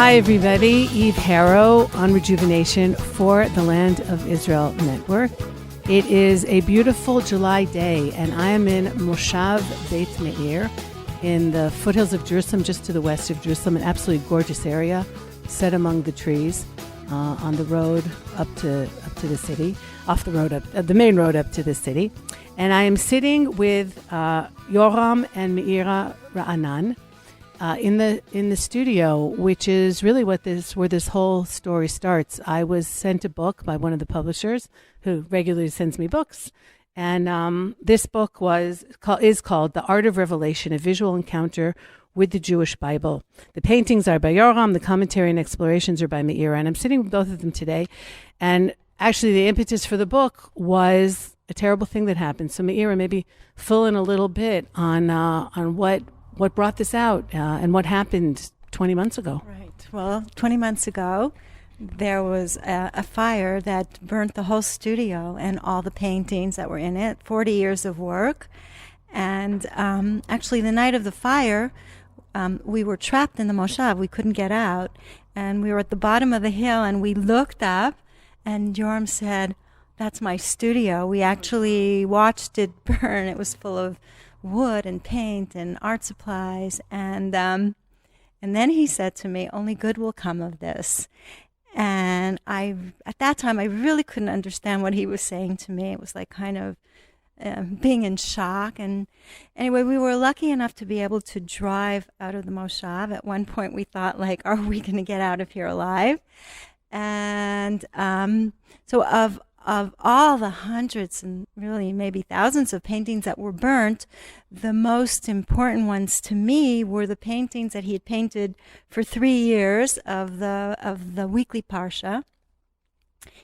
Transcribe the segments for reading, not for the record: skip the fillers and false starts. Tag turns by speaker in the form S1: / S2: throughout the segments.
S1: Hi, everybody. Eve Harrow on Rejuvenation for the Land of Israel Network. It is a beautiful July day, and I am in Moshav Beit Meir in the foothills of Jerusalem, just to the west of Jerusalem, an absolutely gorgeous area set among the trees on the road up to the city, off the road the main road up to the city. And I am sitting with Yoram and Meira Raanan in the studio, which is really where this whole story starts. I was sent a book by one of the publishers who regularly sends me books, and this book is called The Art of Revelation: A Visual Encounter with the Jewish Bible. The paintings are by Yoram, the commentary and explorations are by Meira, and I'm sitting with both of them today. And actually, the impetus for the book was a terrible thing that happened. So Meira, maybe fill in a little bit on what brought this out and what happened 20 months ago.
S2: Right. Well, 20 months ago, there was a fire that burnt the whole studio and all the paintings that were in it, 40 years of work. And actually, the night of the fire, we were trapped in the Moshav. We couldn't get out. And we were at the bottom of the hill, and we looked up, and Yoram said, "That's my studio." We actually watched it burn. It was full of wood and paint and art supplies, and then he said to me, "Only good will come of this." And at that time I really couldn't understand what he was saying to me. It was like kind of being in shock. And anyway, we were lucky enough to be able to drive out of the Moshav. At one point we thought, like, are we going to get out of here alive? And so of all the hundreds and really maybe thousands of paintings that were burnt, the most important ones to me were the paintings that he had painted for 3 years of the weekly Parsha.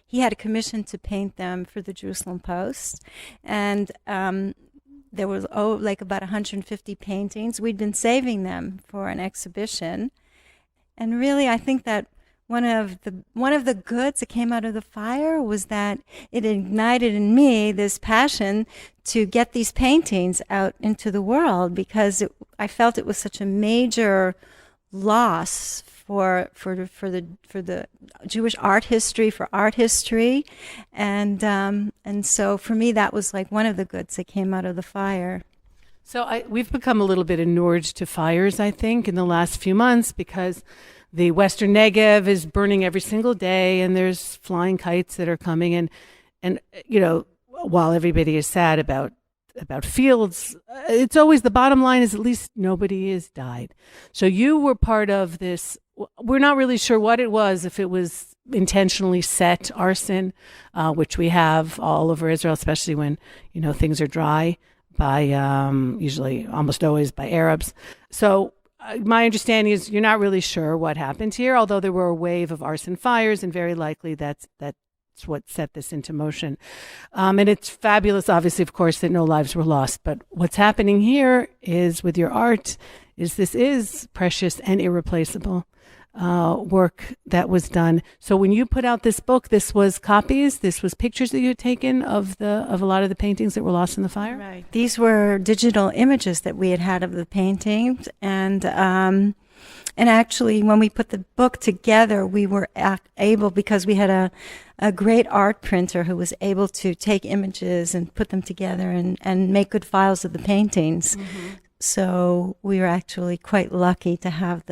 S2: He had a commission to paint them for the Jerusalem Post, and there was like about 150 paintings. We'd been saving them for an exhibition, and really I think that one of the goods that came out of the fire was that it ignited in me this passion to get these paintings out into the world, because I felt it was such a major loss for the Jewish art history, and so for me that was like one of the goods that came out of the fire.
S1: So we've become a little bit inured to fires, I think, in the last few months, because the Western Negev is burning every single day, and there's flying kites that are coming. And you know, while everybody is sad about fields, it's always the bottom line is at least nobody has died. So you were part of this. We're not really sure what it was, if it was intentionally set arson, which we have all over Israel, especially when, you know, things are dry, by usually almost always by Arabs. So my understanding is you're not really sure what happened here, although there were a wave of arson fires, and very likely that's what set this into motion. And it's fabulous, obviously, of course, that no lives were lost. But what's happening here is, with your art, this is precious and irreplaceable work that was done. So when you put out this book, this was copies, this was pictures that you had taken of a lot of the paintings that were lost in the fire?
S2: Right. These were digital images that we had of the paintings, and actually when we put the book together, we were able, because we had a great art printer who was able to take images and put them together and make good files of the paintings. Mm-hmm. So we were actually quite lucky to have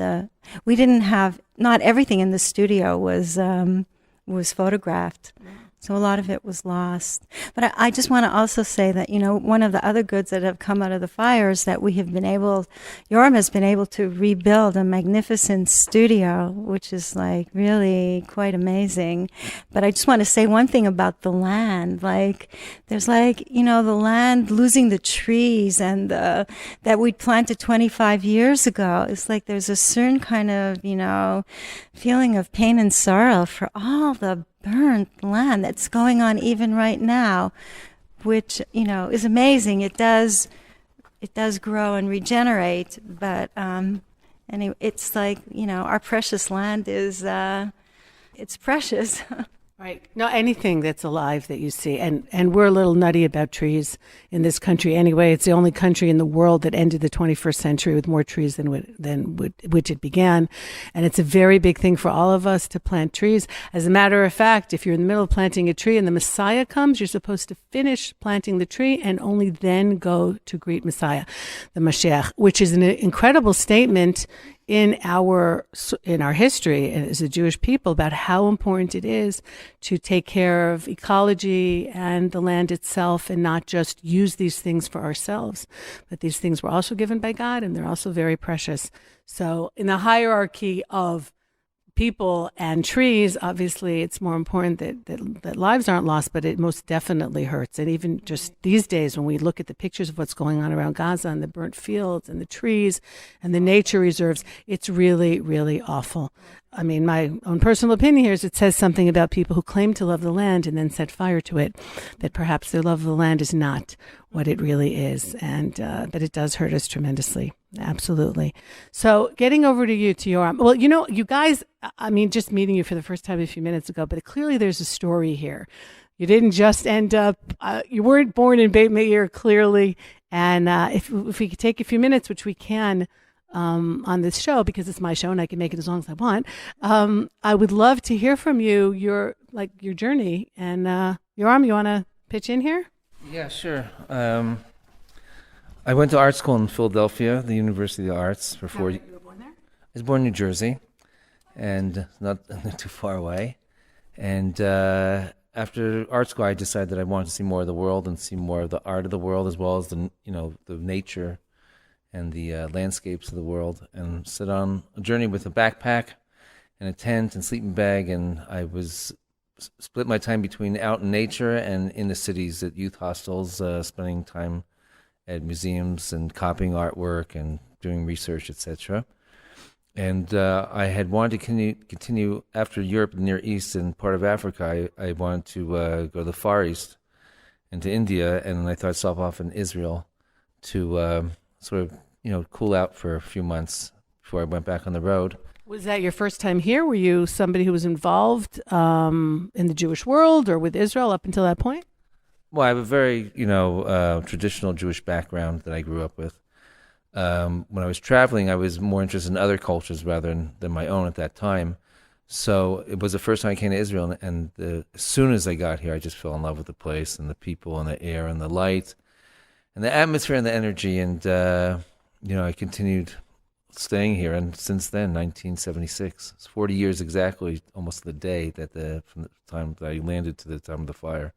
S2: not everything in the studio was photographed. So a lot of it was lost. But I just want to also say that, you know, one of the other goods that have come out of the fire is that Yoram has been able to rebuild a magnificent studio, which is like really quite amazing. But I just want to say one thing about the land. Like, there's like, you know, the land losing the trees and that we'd planted 25 years ago. It's like there's a certain kind of, you know, feeling of pain and sorrow for all the burnt land that's going on even right now, which, you know, is amazing. It does grow and regenerate, but anyway, it's like, you know, our precious land is it's precious.
S1: Right. No, anything that's alive that you see. And we're a little nutty about trees in this country anyway. It's the only country in the world that ended the 21st century with more trees than which it began. And it's a very big thing for all of us to plant trees. As a matter of fact, if you're in the middle of planting a tree and the Messiah comes, you're supposed to finish planting the tree and only then go to greet Messiah, the Mashiach, which is an incredible statement in our history as a Jewish people about how important it is to take care of ecology and the land itself and not just use these things for ourselves. But these things were also given by God and they're also very precious. So in the hierarchy of people and trees, obviously it's more important that lives aren't lost, but it most definitely hurts. And even just these days when we look at the pictures of what's going on around Gaza and the burnt fields and the trees and the nature reserves, it's really, really awful. I mean, my own personal opinion here is it says something about people who claim to love the land and then set fire to it, that perhaps their love of the land is not what it really is. And but it does hurt us tremendously. Absolutely. So getting over to you, to Yoram. Well, you guys, I mean, just meeting you for the first time a few minutes ago, but clearly there's a story here. You didn't just end up, you weren't born in Beit Meir, clearly. And if we could take a few minutes, which we can, on this show, because it's my show and I can make it as long as I want. I would love to hear from you, your journey. And Yoram, you want to pitch in here?
S3: Yeah, sure. I went to art school in Philadelphia, the University of the Arts, for 4 years. You were born there? I was born in New Jersey, and not too far away. And after art school, I decided that I wanted to see more of the world and see more of the art of the world, as well as the nature and the landscapes of the world, and set on a journey with a backpack and a tent and sleeping bag. And I was split my time between out in nature and in the cities at youth hostels, spending time at museums and copying artwork and doing research, etc. And I had wanted to continue after Europe, the Near East, and part of Africa. I wanted to go to the Far East and to India, and I thought I'd stop off in Israel to sort of cool out for a few months before I went back on the road.
S1: Was that your first time here? Were you somebody who was involved in the Jewish world or with Israel up until that point?
S3: Well, I have a very, traditional Jewish background that I grew up with. When I was traveling, I was more interested in other cultures rather than my own at that time. So it was the first time I came to Israel, and as soon as I got here, I just fell in love with the place and the people and the air and the light and the atmosphere and the energy. And, I continued staying here. And since then, 1976, it's 40 years exactly, almost the day from the time that I landed to the time of the fire.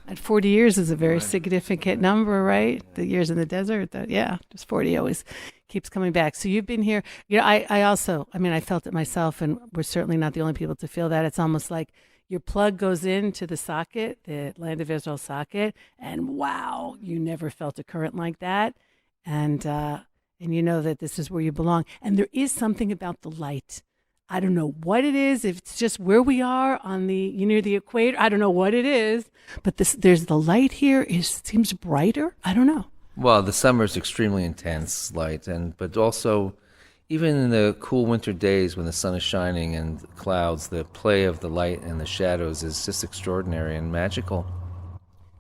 S1: And 40 years is a very significant number, right? The years in the desert, just 40 always keeps coming back. So you've been here. I felt it myself, and we're certainly not the only people to feel that. It's almost like your plug goes into the socket, the Land of Israel socket, and wow, you never felt a current like that. And you know that this is where you belong. And there is something about the light. I don't know what it is. If it's just where we are on near the equator, I don't know what it is. But there's the light here seems brighter. I don't know.
S3: Well, the summer is extremely intense light, but also even in the cool winter days when the sun is shining and the clouds, the play of the light and the shadows is just extraordinary and magical.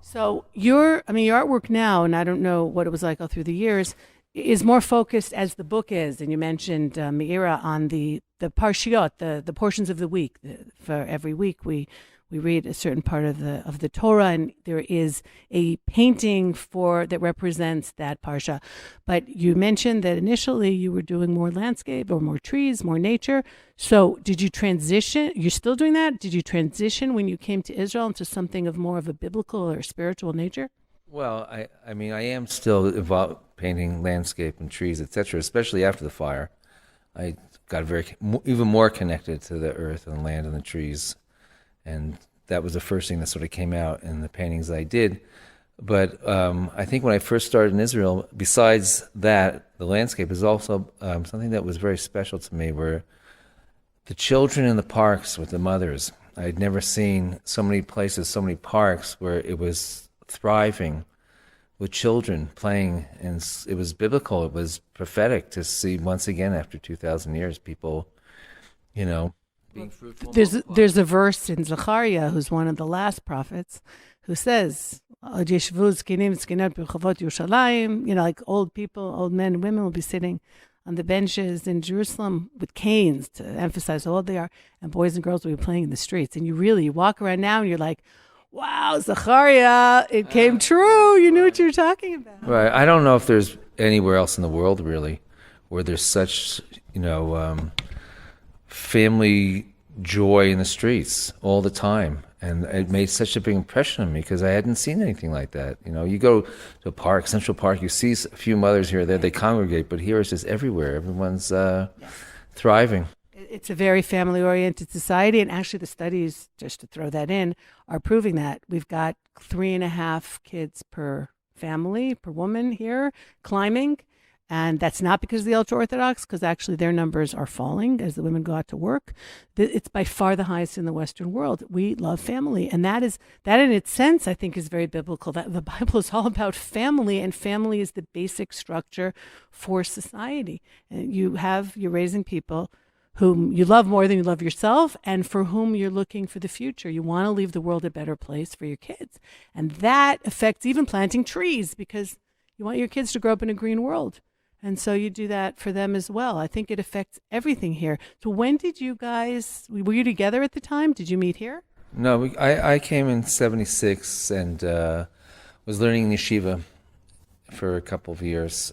S1: So your artwork now, and I don't know what it was like all through the years, is more focused as the book is. And you mentioned Meira on the parshiot, the portions of the week. For every week we read a certain part of the Torah, and there is a painting that represents that parsha. But you mentioned that initially you were doing more landscape or more trees, more nature. So did you transition? You're still doing that? Did you transition when you came to Israel into something of more of a biblical or spiritual nature?
S3: Well, I am still involved painting landscape and trees, etc., especially after the fire. I got even more connected to the earth and the land and the trees. And that was the first thing that sort of came out in the paintings that I did. But I think when I first started in Israel, besides that, the landscape is also something that was very special to me, where the children in the parks with the mothers, I had never seen so many places, so many parks where it was thriving with children playing, and it was biblical. It was prophetic to see once again after 2,000 years people, being fruitful.
S1: There's a verse in Zechariah, who's one of the last prophets, who says, "Od yeshvu zkenim zkenot b'rechavot Yerushalayim," like old people, old men and women will be sitting on the benches in Jerusalem with canes to emphasize how old they are, and boys and girls will be playing in the streets. And you walk around now and you're like, wow, Zechariah, it came true. You knew what you were talking about.
S3: Right. I don't know if there's anywhere else in the world, really, where there's such, family joy in the streets all the time. And it made such a big impression on me because I hadn't seen anything like that. You go to a park, Central Park, you see a few mothers here or there, they congregate, but here it's just everywhere. Everyone's thriving.
S1: It's a very family-oriented society, and actually the studies, just to throw that in, are proving that. We've got 3.5 kids per family, per woman here, climbing, and that's not because of the ultra-Orthodox, because actually their numbers are falling as the women go out to work. It's by far the highest in the Western world. We love family, and that in its sense, I think, is very biblical. That the Bible is all about family, and family is the basic structure for society. And you're raising people whom you love more than you love yourself, and for whom you're looking for the future. You want to leave the world a better place for your kids. And that affects even planting trees, because you want your kids to grow up in a green world. And so you do that for them as well. I think it affects everything here. So when did you guys, were you together at the time? Did you meet here?
S3: No, I came in 76 and was learning in yeshiva for a couple of years,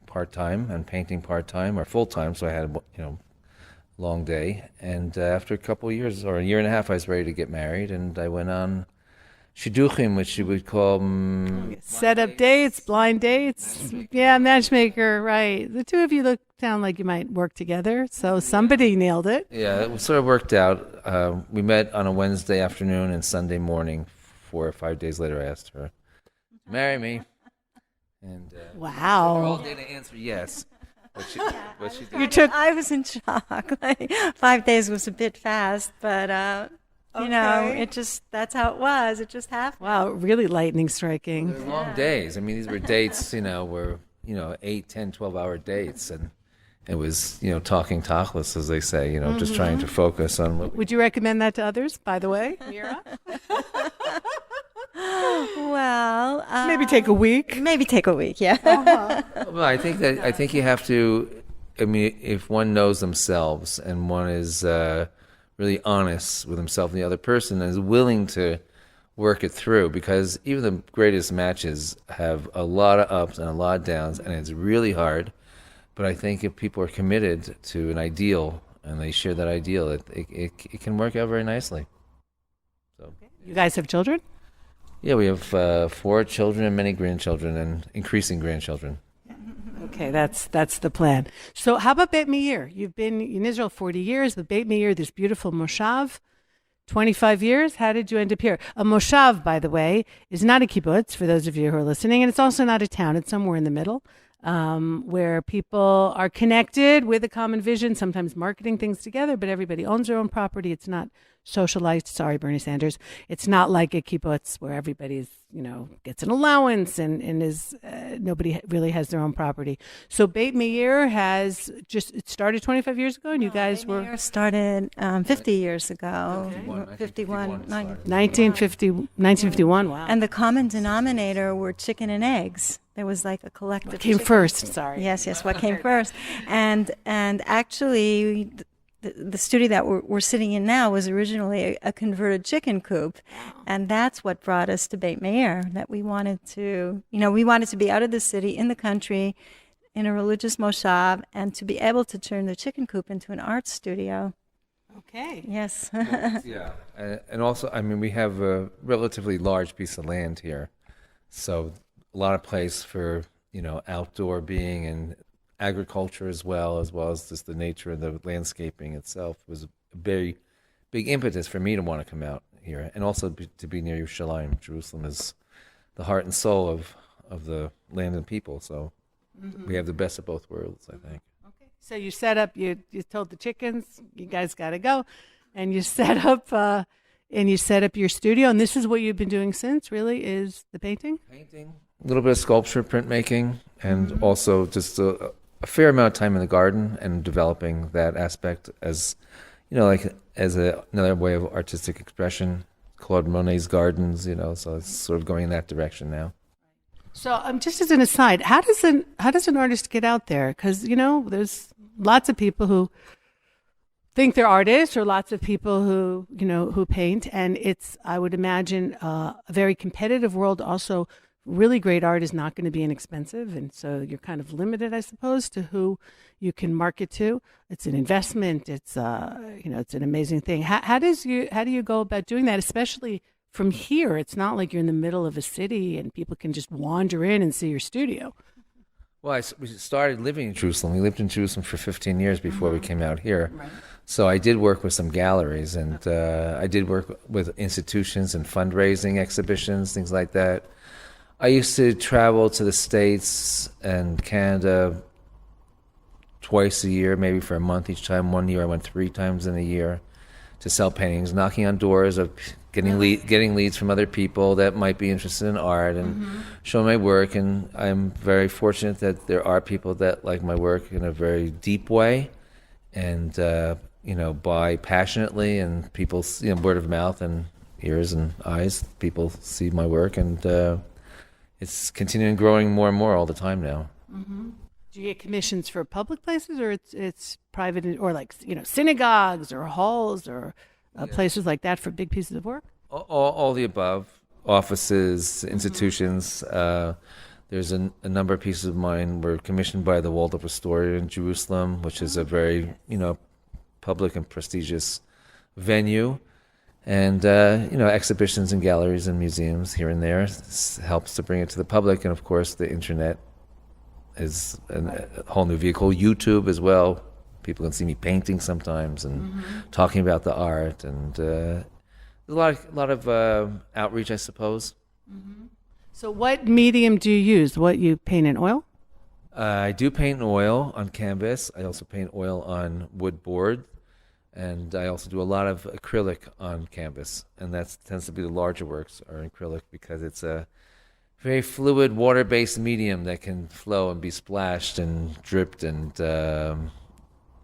S3: part-time, and painting part-time or full-time. So I had, long day. And after a couple of years, or a year and a half, I was ready to get married. And I went on shidduchim, which you would call
S1: set up dates, blind dates. Yeah, matchmaker, right. The two of you sound like you might work together, so somebody nailed it.
S3: Yeah, it sort of worked out. We met on a Wednesday afternoon, and Sunday morning, 4 or 5 days later, I asked her to marry me. And
S1: wow.
S3: Took her all day to answer yes.
S2: I was in shock. 5 days was a bit fast, but that's how it was. It just happened.
S1: Wow, really lightning striking.
S3: They're long days. I mean, these were dates, were 8, 10, 12-hour dates, and it was talking tachlis, as they say, just trying to focus on.
S1: Would you recommend that to others, by the way, Meira?
S2: Well,
S1: maybe take a week.
S2: Yeah.
S3: Well, I think you have to. I mean, if one knows themselves and one is really honest with himself and the other person, and is willing to work it through, because even the greatest matches have a lot of ups and a lot of downs, and it's really hard. But I think if people are committed to an ideal and they share that ideal, it can work out very nicely. So,
S1: you guys have children?
S3: Yeah, we have 4 children and many grandchildren, and increasing grandchildren.
S1: Okay, that's the plan. So how about Beit Meir? You've been in Israel 40 years. The Beit Meir, this beautiful Moshav, 25 years. How did you end up here? A Moshav, by the way, is not a kibbutz, for those of you who are listening, and it's also not a town. It's somewhere in the middle, where people are connected with a common vision, sometimes marketing things together, but everybody owns their own property. It's not socialized. Sorry, Bernie Sanders. It's not like a kibbutz where everybody's, gets an allowance and is nobody really has their own property. So Beit Meir it started 25 years ago, and you guys
S2: Beit Meir started 50 years ago. Okay.
S1: 1951. Wow.
S2: And the common denominator were chicken and eggs. There was like a collective.
S1: What came first? Sorry.
S2: Yes. What came first? And actually, the studio that we're sitting in now was originally a converted chicken coop, and that's what brought us to Beit Meir. That we wanted to be out of the city, in the country, in a religious moshav, and to be able to turn the chicken coop into an art studio.
S1: Okay.
S2: Yes.
S3: Yeah, and also, I mean, we have a relatively large piece of land here, so a lot of place for outdoor being and agriculture as well as just the nature of the landscaping itself was a very big impetus for me to want to come out here, and also to be near Yerushalayim. Jerusalem is the heart and soul of the land and people, so we have the best of both worlds, I think.
S1: Okay. So you set up, you told the chickens, you guys got to go, and you set up your studio, and this is what you've been doing since, really, is the painting?
S3: Painting, a little bit of sculpture, printmaking, and also just a fair amount of time in the garden and developing that aspect as, like as another way of artistic expression. Claude Monet's gardens, so it's sort of going in that direction now.
S1: So, just as an aside, how does an artist get out there? Because there's lots of people who think they're artists, or lots of people who paint, and it's, I would imagine, a very competitive world. Also, really great art is not going to be inexpensive, and so you're kind of limited, I suppose, to who you can market to. It's an investment. It's it's an amazing thing. How do you go about doing that, especially from here? It's not like you're in the middle of a city and people can just wander in and see your studio.
S3: Well, we started living in Jerusalem. We lived in Jerusalem for 15 years before we came out here.
S1: Right.
S3: So I did work with some galleries, and I did work with institutions and fundraising exhibitions, things like that. I used to travel to the States and Canada twice a year, maybe for a month each time. One year I went 3 times in a year to sell paintings, knocking on doors of getting leads from other people that might be interested in art and showing my work. And I'm very fortunate that there are people that like my work in a very deep way, and buy passionately, and people, word of mouth and ears and eyes, people see my work, and it's continuing growing more and more all the time now.
S1: Mm-hmm. Do you get commissions for public places, or it's private, or like synagogues or halls or places like that for big pieces of work?
S3: All the above. Offices, institutions. There's a number of pieces of mine were commissioned by the Waldorf Astoria in Jerusalem, which is a very public and prestigious venue. And, exhibitions and galleries and museums here and there. This helps to bring it to the public. And, of course, the internet is a whole new vehicle. YouTube as well. People can see me painting sometimes and talking about the art. And there's a lot of outreach, I suppose.
S1: Mm-hmm. So what medium do you use? You paint in oil?
S3: I do paint in oil on canvas. I also paint oil on wood board. And I also do a lot of acrylic on canvas, and that tends to be the larger works are acrylic because it's a very fluid, water-based medium that can flow and be splashed and dripped and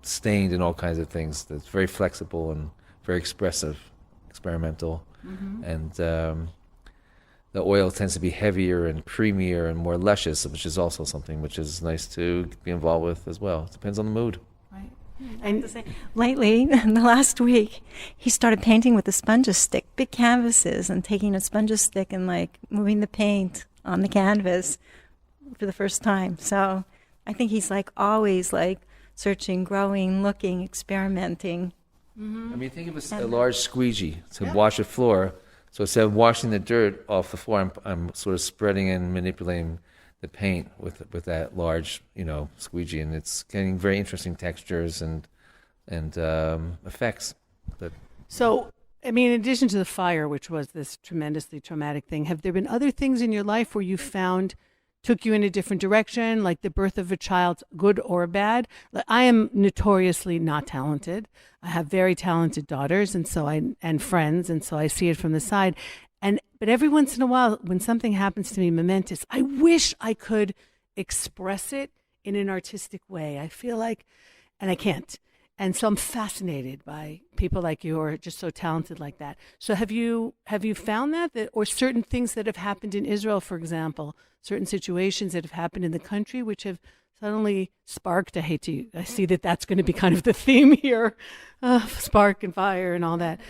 S3: stained and all kinds of things. That's very flexible and very expressive, experimental. And the oil tends to be heavier and creamier and more luscious, which is also something which is nice to be involved with as well. It depends on the mood.
S1: Right.
S2: And lately, in the last week, he started painting with a sponge stick, big canvases, and taking a sponge stick and moving the paint on the canvas for the first time. So I think he's always searching, growing, looking, experimenting.
S3: I mean, think of a large squeegee to wash a floor. So instead of washing the dirt off the floor, I'm sort of spreading and manipulating the paint with that large, squeegee, and it's getting very interesting textures and effects.
S1: So, I mean, in addition to the fire, which was this tremendously traumatic thing, have there been other things in your life where you found took you in a different direction, like the birth of a child, good or bad? I am notoriously not talented. I have very talented daughters, and friends, and so I see it from the side. But every once in a while, when something happens to me momentous, I wish I could express it in an artistic way. I feel like, and I can't. And so I'm fascinated by people like you who are just so talented like that. So have you found that or certain things that have happened in Israel, for example, certain situations that have happened in the country which have suddenly sparked, I see that that's going to be kind of the theme here, spark and fire and all that.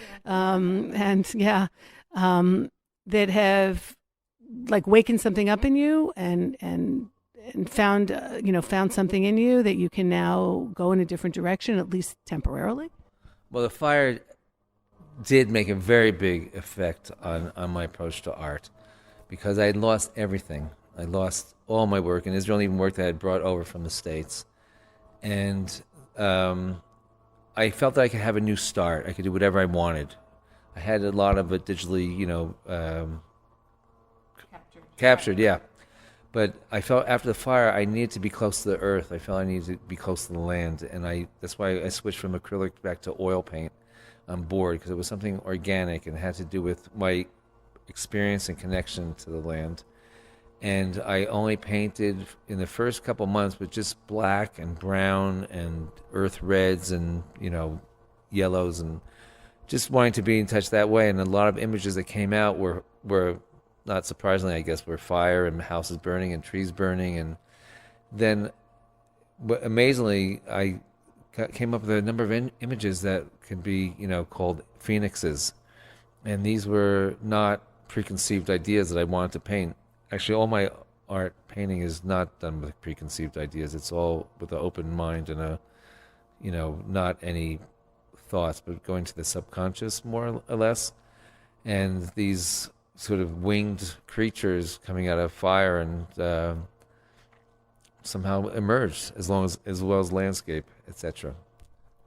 S1: That have wakened something up in you and found found something in you that you can now go in a different direction, at least temporarily?
S3: Well, the fire did make a very big effect on my approach to art because I had lost everything. I lost all my work in Israel, even work that I had brought over from the States. And I felt that I could have a new start. I could do whatever I wanted. I had a lot of it digitally, captured, yeah. But I felt after the fire, I needed to be close to the earth. I felt I needed to be close to the land, and that's why I switched from acrylic back to oil paint on board, because it was something organic and had to do with my experience and connection to the land. And I only painted in the first couple months with just black and brown and earth reds and, yellows, and just wanting to be in touch that way. And a lot of images that came out were not surprisingly, I guess, were fire and houses burning and trees burning. And then, amazingly, I came up with a number of images that could be, called phoenixes. And these were not preconceived ideas that I wanted to paint. Actually, all my art painting is not done with preconceived ideas. It's all with an open mind and not any thoughts, but going to the subconscious more or less. And these sort of winged creatures coming out of fire and somehow emerged, as well as landscape, etc.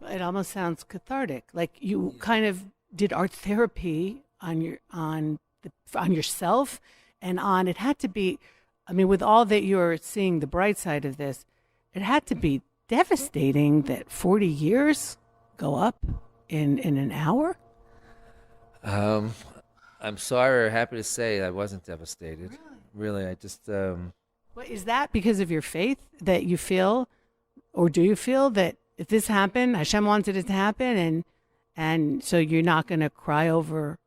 S1: It almost sounds cathartic, like you kind of did art therapy on yourself, and on it had to be. I mean, with all that you're seeing, the bright side of this, it had to be devastating that 40 years go up in an hour.
S3: I'm sorry or happy to say I wasn't devastated. Really, I just.
S1: What, is that because of your faith that you feel, or do you feel that if this happened, Hashem wanted it to happen, and so you're not going to cry over,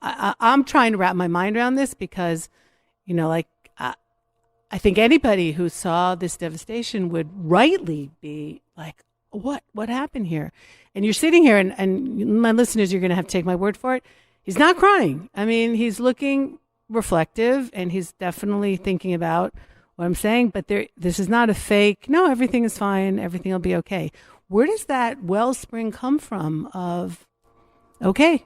S1: I'm trying to wrap my mind around this because, I think anybody who saw this devastation would rightly be like, what happened here? And you're sitting here, and my listeners, you're going to have to take my word for it. He's not crying. I mean, he's looking reflective, and he's definitely thinking about what I'm saying, but this is not a fake, no, everything is fine, everything will be okay. Where does that wellspring come from of, okay?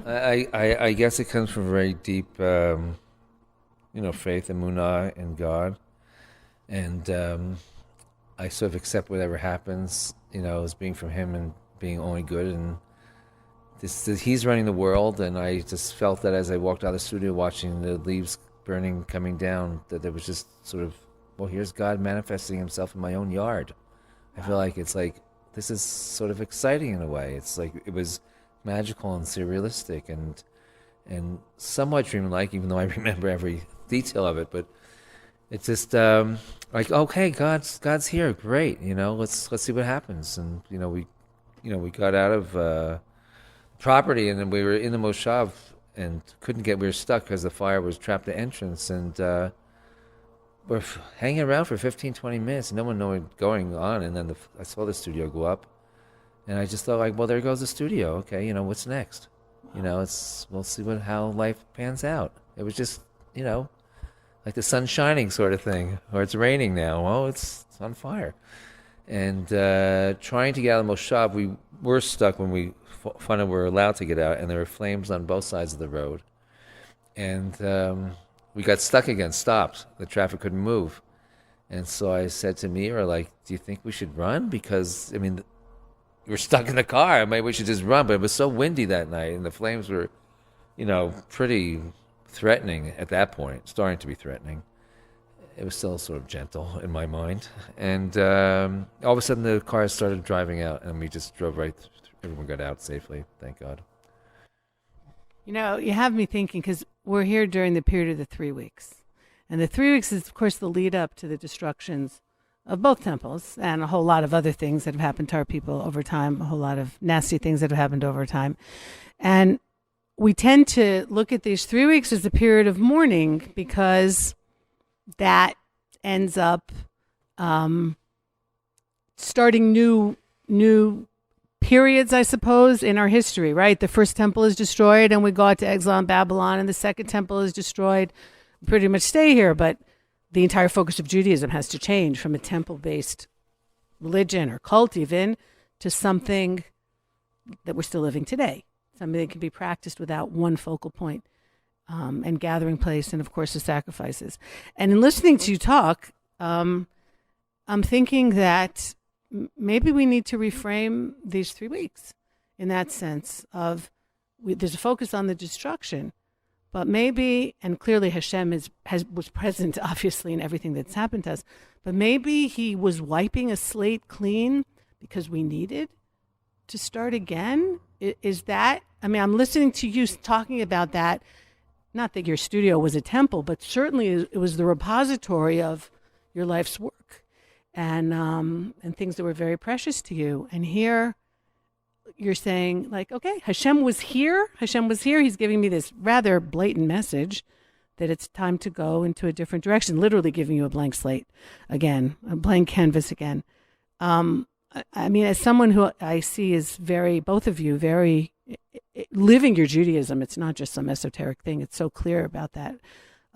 S3: I guess it comes from very deep, faith, emunah in God. And I sort of accept whatever happens, as being from him and being only good. And he's running the world, and I just felt that as I walked out of the studio watching the leaves burning, coming down, that there was just sort of, well, here's God manifesting himself in my own yard. I feel like it's like, this is sort of exciting in a way. It's like, it was magical and surrealistic and somewhat dreamlike, even though I remember every detail of it. But it's just like, okay, God's here, great. Let's see what happens. And we got out of property, and then we were in the Moshav and we were stuck because the fire was trapped at the entrance, and we're hanging around for 15, 20 minutes, and no one knew what was going on. And then I saw the studio go up, and I just thought, like, well, there goes the studio. Okay, what's next? We'll see how life pans out. It was just, like the sun shining sort of thing, or it's raining now. Well, it's on fire. And trying to get out of the Moshav, we were stuck when we finally were allowed to get out, and there were flames on both sides of the road. And we got stuck again, stopped. The traffic couldn't move. And so I said to Meira, like, do you think we should run? Because, we're stuck in the car. Maybe we should just run. But it was so windy that night, and the flames were, pretty threatening at that point, starting to be threatening. It was still sort of gentle in my mind. And all of a sudden the car started driving out, and we just drove right through. Everyone got out safely, thank God.
S1: You have me thinking, because we're here during the period of the 3 weeks. And the 3 weeks is, of course, the lead up to the destructions of both temples and a whole lot of other things that have happened to our people over time, a whole lot of nasty things that have happened over time. And we tend to look at these 3 weeks as a period of mourning, because that ends up starting new periods, I suppose, in our history, right? The first temple is destroyed, and we go out to exile in Babylon, and the second temple is destroyed. We pretty much stay here, but the entire focus of Judaism has to change from a temple-based religion or cult even to something that we're still living today, something that can be practiced without one focal point, and gathering place, and of course the sacrifices. And in listening to you talk, I'm thinking that maybe we need to reframe these 3 weeks in that sense of there's a focus on the destruction, but maybe, and clearly Hashem was present obviously in everything that's happened to us, but maybe he was wiping a slate clean because we needed to start again. Is that, I'm listening to you talking about that, not that your studio was a temple, but certainly it was the repository of your life's work. and things that were very precious to you. And here you're saying, like, okay, Hashem was here. Hashem was here. He's giving me this rather blatant message that it's time to go into a different direction, literally giving you a blank slate again, a blank canvas again. I mean, as someone who I see is both of you, very living your Judaism. It's not just some esoteric thing. It's so clear about that.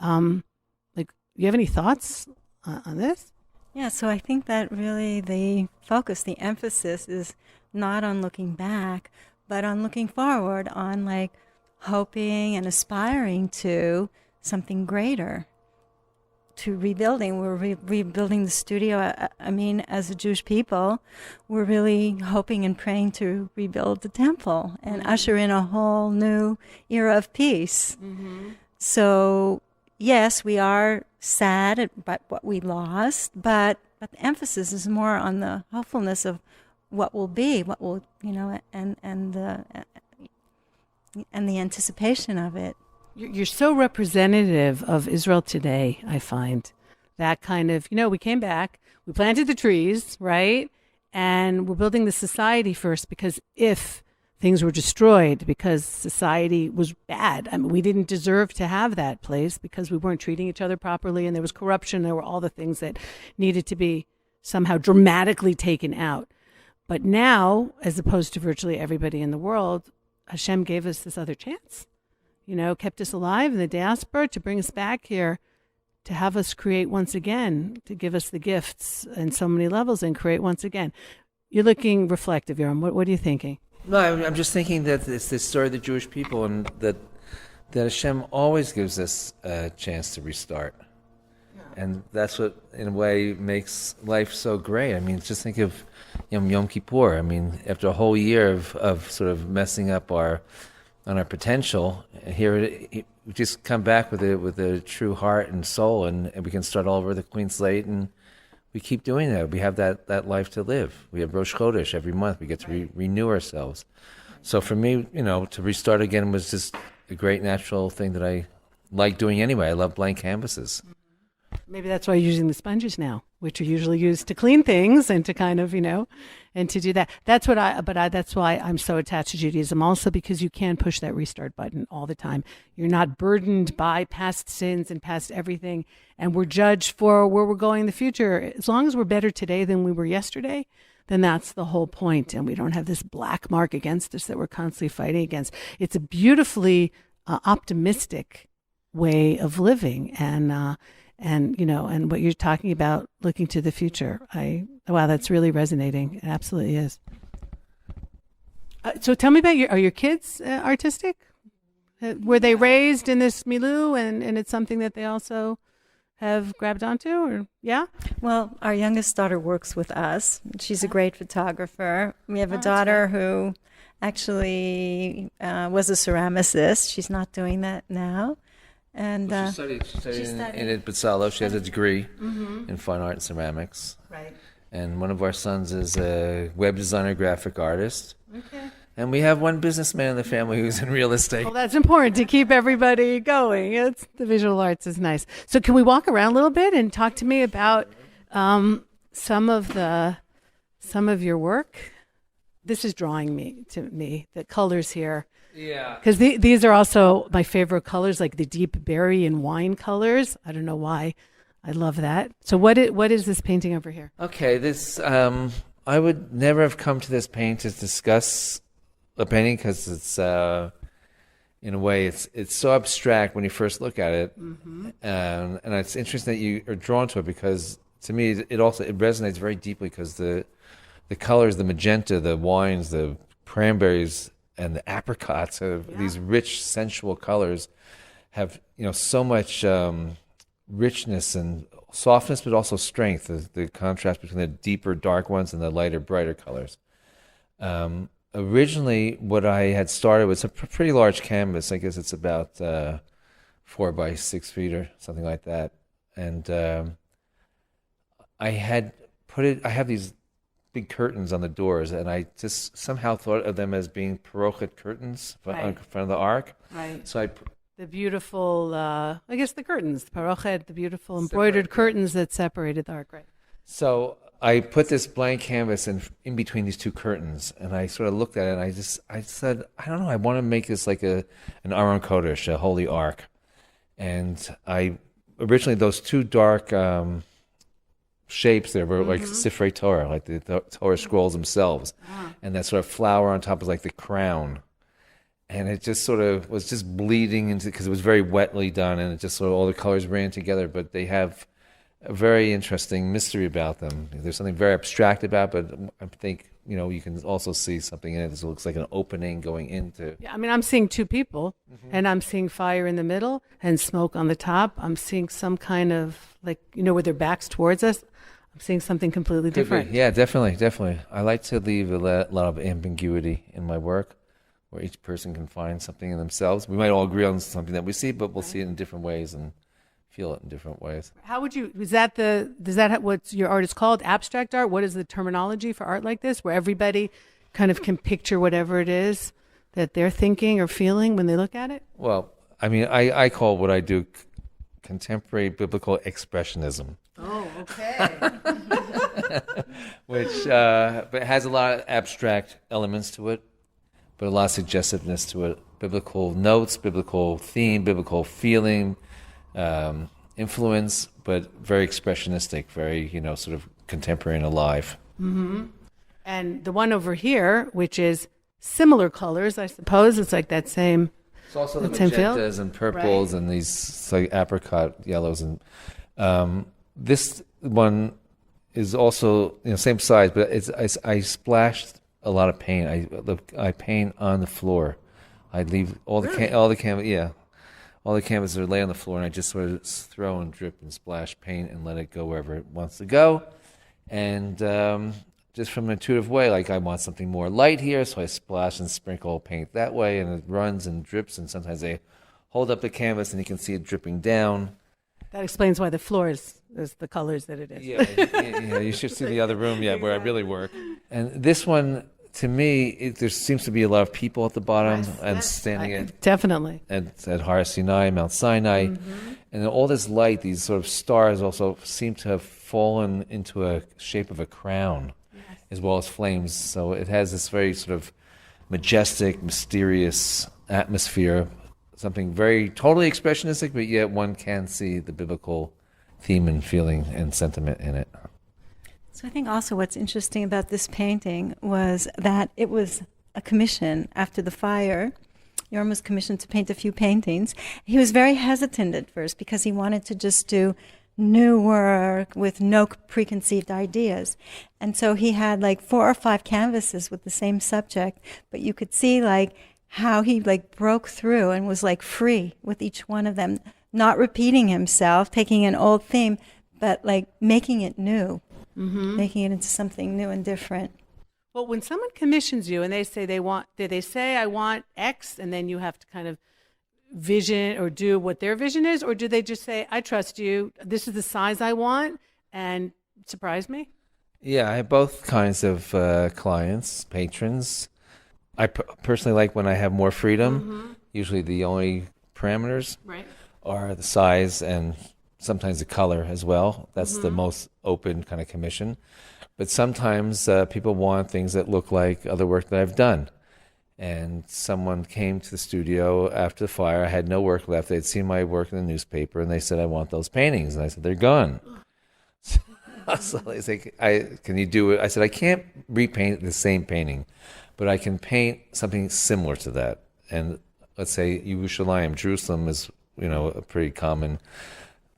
S1: Like, you have any thoughts on this?
S2: Yeah, so I think that really the focus, the emphasis is not on looking back, but on looking forward, on like hoping and aspiring to something greater, to rebuilding. We're rebuilding the studio. I mean, as a Jewish people, we're really hoping and praying to rebuild the temple and usher in a whole new era of peace. Mm-hmm. So, yes, we are sad about what we lost, but the emphasis is more on the hopefulness of what will be, what will, and the anticipation of it.
S1: You're so representative of Israel today, I find. That kind of, we came back, we planted the trees, right? And we're building the society first, because if things were destroyed because society was bad, I mean, we didn't deserve to have that place because we weren't treating each other properly, and there was corruption, there were all the things that needed to be somehow dramatically taken out. But now, as opposed to virtually everybody in the world, Hashem gave us this other chance. Kept us alive in the diaspora to bring us back here, to have us create once again, to give us the gifts in so many levels and create once again. You're looking reflective, Yoram. What are you thinking?
S3: No, I'm just thinking that it's the story of the Jewish people, and that Hashem always gives us a chance to restart. Yeah. And that's what, in a way, makes life so great. I mean, just think of Yom Kippur. I mean, after a whole year of sort of messing up on our potential, here we just come back with a true heart and soul, and we can start all over the clean slate, and we keep doing that. We have that life to live. We have Rosh Chodesh every month. We get to renew ourselves. So for me, to restart again was just a great natural thing that I like doing anyway. I love blank canvases.
S1: Maybe that's why you're using the sponges now, which are usually used to clean things and to kind of, and to do that. That's why I'm so attached to Judaism also, because you can push that restart button all the time. You're not burdened by past sins and past everything, and we're judged for where we're going in the future. As long as we're better today than we were yesterday, then that's the whole point, and we don't have this black mark against us that we're constantly fighting against. It's a beautifully optimistic way of living, and what you're talking about, looking to the future. Wow, that's really resonating. It absolutely is. So tell me about are your kids artistic? Were they raised in this milieu, and it's something that they also have grabbed onto, or yeah?
S2: Well, our youngest daughter works with us. She's a great photographer. We have a daughter who actually was a ceramicist. She's not doing that now. And
S3: she studied in Betzalel. She has a degree in fine art and ceramics.
S1: Right.
S3: And one of our sons is a web designer, graphic artist.
S1: Okay.
S3: And we have one businessman in the family who's in real estate.
S1: Well, that's important to keep everybody going. The visual arts is nice. So can we walk around a little bit and talk to me about some of your work? This is drawing to me, the colors here.
S3: Yeah.
S1: Because these are also my favorite colors, like the deep berry and wine colors. I don't know why. I love that. So what is this painting over here?
S3: Okay, this I would never have come to this painting to discuss a painting, because it's in a way it's so abstract when you first look at it, and it's interesting that you are drawn to it, because to me it resonates very deeply, because the colors, the magenta, the wines, the cranberries, and the apricots of these rich, sensual colors have so much richness and softness, but also strength. The contrast between the deeper, dark ones and the lighter, brighter colors. Originally, what I had started was a pretty large canvas. I guess it's about 4 by 6 feet or something like that. And I have these big curtains on the doors, and I just somehow thought of them as being parochet curtains in front of the ark.
S1: Right.
S3: So
S1: the beautiful, the curtains, the parochet, the beautiful embroidered curtains that separated the ark, right?
S3: So I put this blank canvas in between these two curtains, and I sort of looked at it, and I said, I don't know, I want to make this like an Aron Kodesh, a holy ark. And I originally, those two dark shapes there were like Sifrei Torah, like the Torah scrolls themselves. And that sort of flower on top is like the crown. And it just sort of was just bleeding into, because it was very wetly done, and it just sort of all the colors ran together, but they have a very interesting mystery about them. There's something very abstract about it, but I think, you can also see something in it that looks like an opening going into.
S1: Yeah, I mean, I'm seeing two people, and I'm seeing fire in the middle and smoke on the top. I'm seeing some kind of, like, with their backs towards us. I'm seeing something completely different.
S3: Yeah, definitely. I like to leave a lot of ambiguity in my work, where each person can find something in themselves. We might all agree on something that we see, but we'll see it in different ways and feel it in different ways.
S1: How would you, does that what's your art is called, abstract art? What is the terminology for art like this, where everybody kind of can picture whatever it is that they're thinking or feeling when they look at it? Well,
S3: I mean, I call what I do contemporary biblical expressionism.
S1: Oh, okay.
S3: Which but it has a lot of abstract elements to it, but a lot of suggestiveness to it. Biblical notes, biblical theme, biblical feeling, influence, but very expressionistic, very, sort of contemporary and alive.
S1: Mm-hmm. And the one over here, which is similar colors, I suppose, it's like that same.
S3: It's also the magentas and purples, right, and these like apricot yellows, and this one is also same size, but I splashed a lot of paint. I paint on the floor. I leave all the canvas. All the canvases are laid on the floor, and I just sort of throw and drip and splash paint and let it go wherever it wants to go. And just from an intuitive way, like I want something more light here, so I splash and sprinkle paint that way, and it runs and drips, and sometimes I hold up the canvas and you can see it dripping down.
S1: That explains why the floor is the colors that it is.
S3: Yeah, you should see the other room, where I really work. And this one, to me, there seems to be a lot of people at the bottom and standing
S1: definitely
S3: at Har Sinai, Mount Sinai, and all this light, these sort of stars also seem to have fallen into a shape of a crown, as well as flames. So it has this very sort of majestic, mysterious atmosphere, something very totally expressionistic, but yet one can see the biblical theme and feeling and sentiment in it.
S2: So I think also what's interesting about this painting was that it was a commission after the fire. Yoram was commissioned to paint a few paintings. He was very hesitant at first because he wanted to just do new work with no preconceived ideas. And so he had like 4 or 5 canvases with the same subject, but you could see like how he like broke through and was like free with each one of them, not repeating himself, taking an old theme, but like making it new. Making it into something new and different.
S1: Well, when someone commissions you and they say do they say I want X, and then you have to kind of vision or do what their vision is, or do they just say I trust you, this is the size I want, and surprise me?
S3: Yeah, I have both kinds of clients, patrons. I personally like when I have more freedom. Usually the only parameters are the size and sometimes the color as well. That's the most open kind of commission. But sometimes people want things that look like other work that I've done. And someone came to the studio after the fire. I had no work left. They'd seen my work in the newspaper, and they said, I want those paintings. And I said, they're gone. So they say, can you do it? I said, I can't repaint the same painting, but I can paint something similar to that. And let's say Yerushalayim, Jerusalem is, a pretty common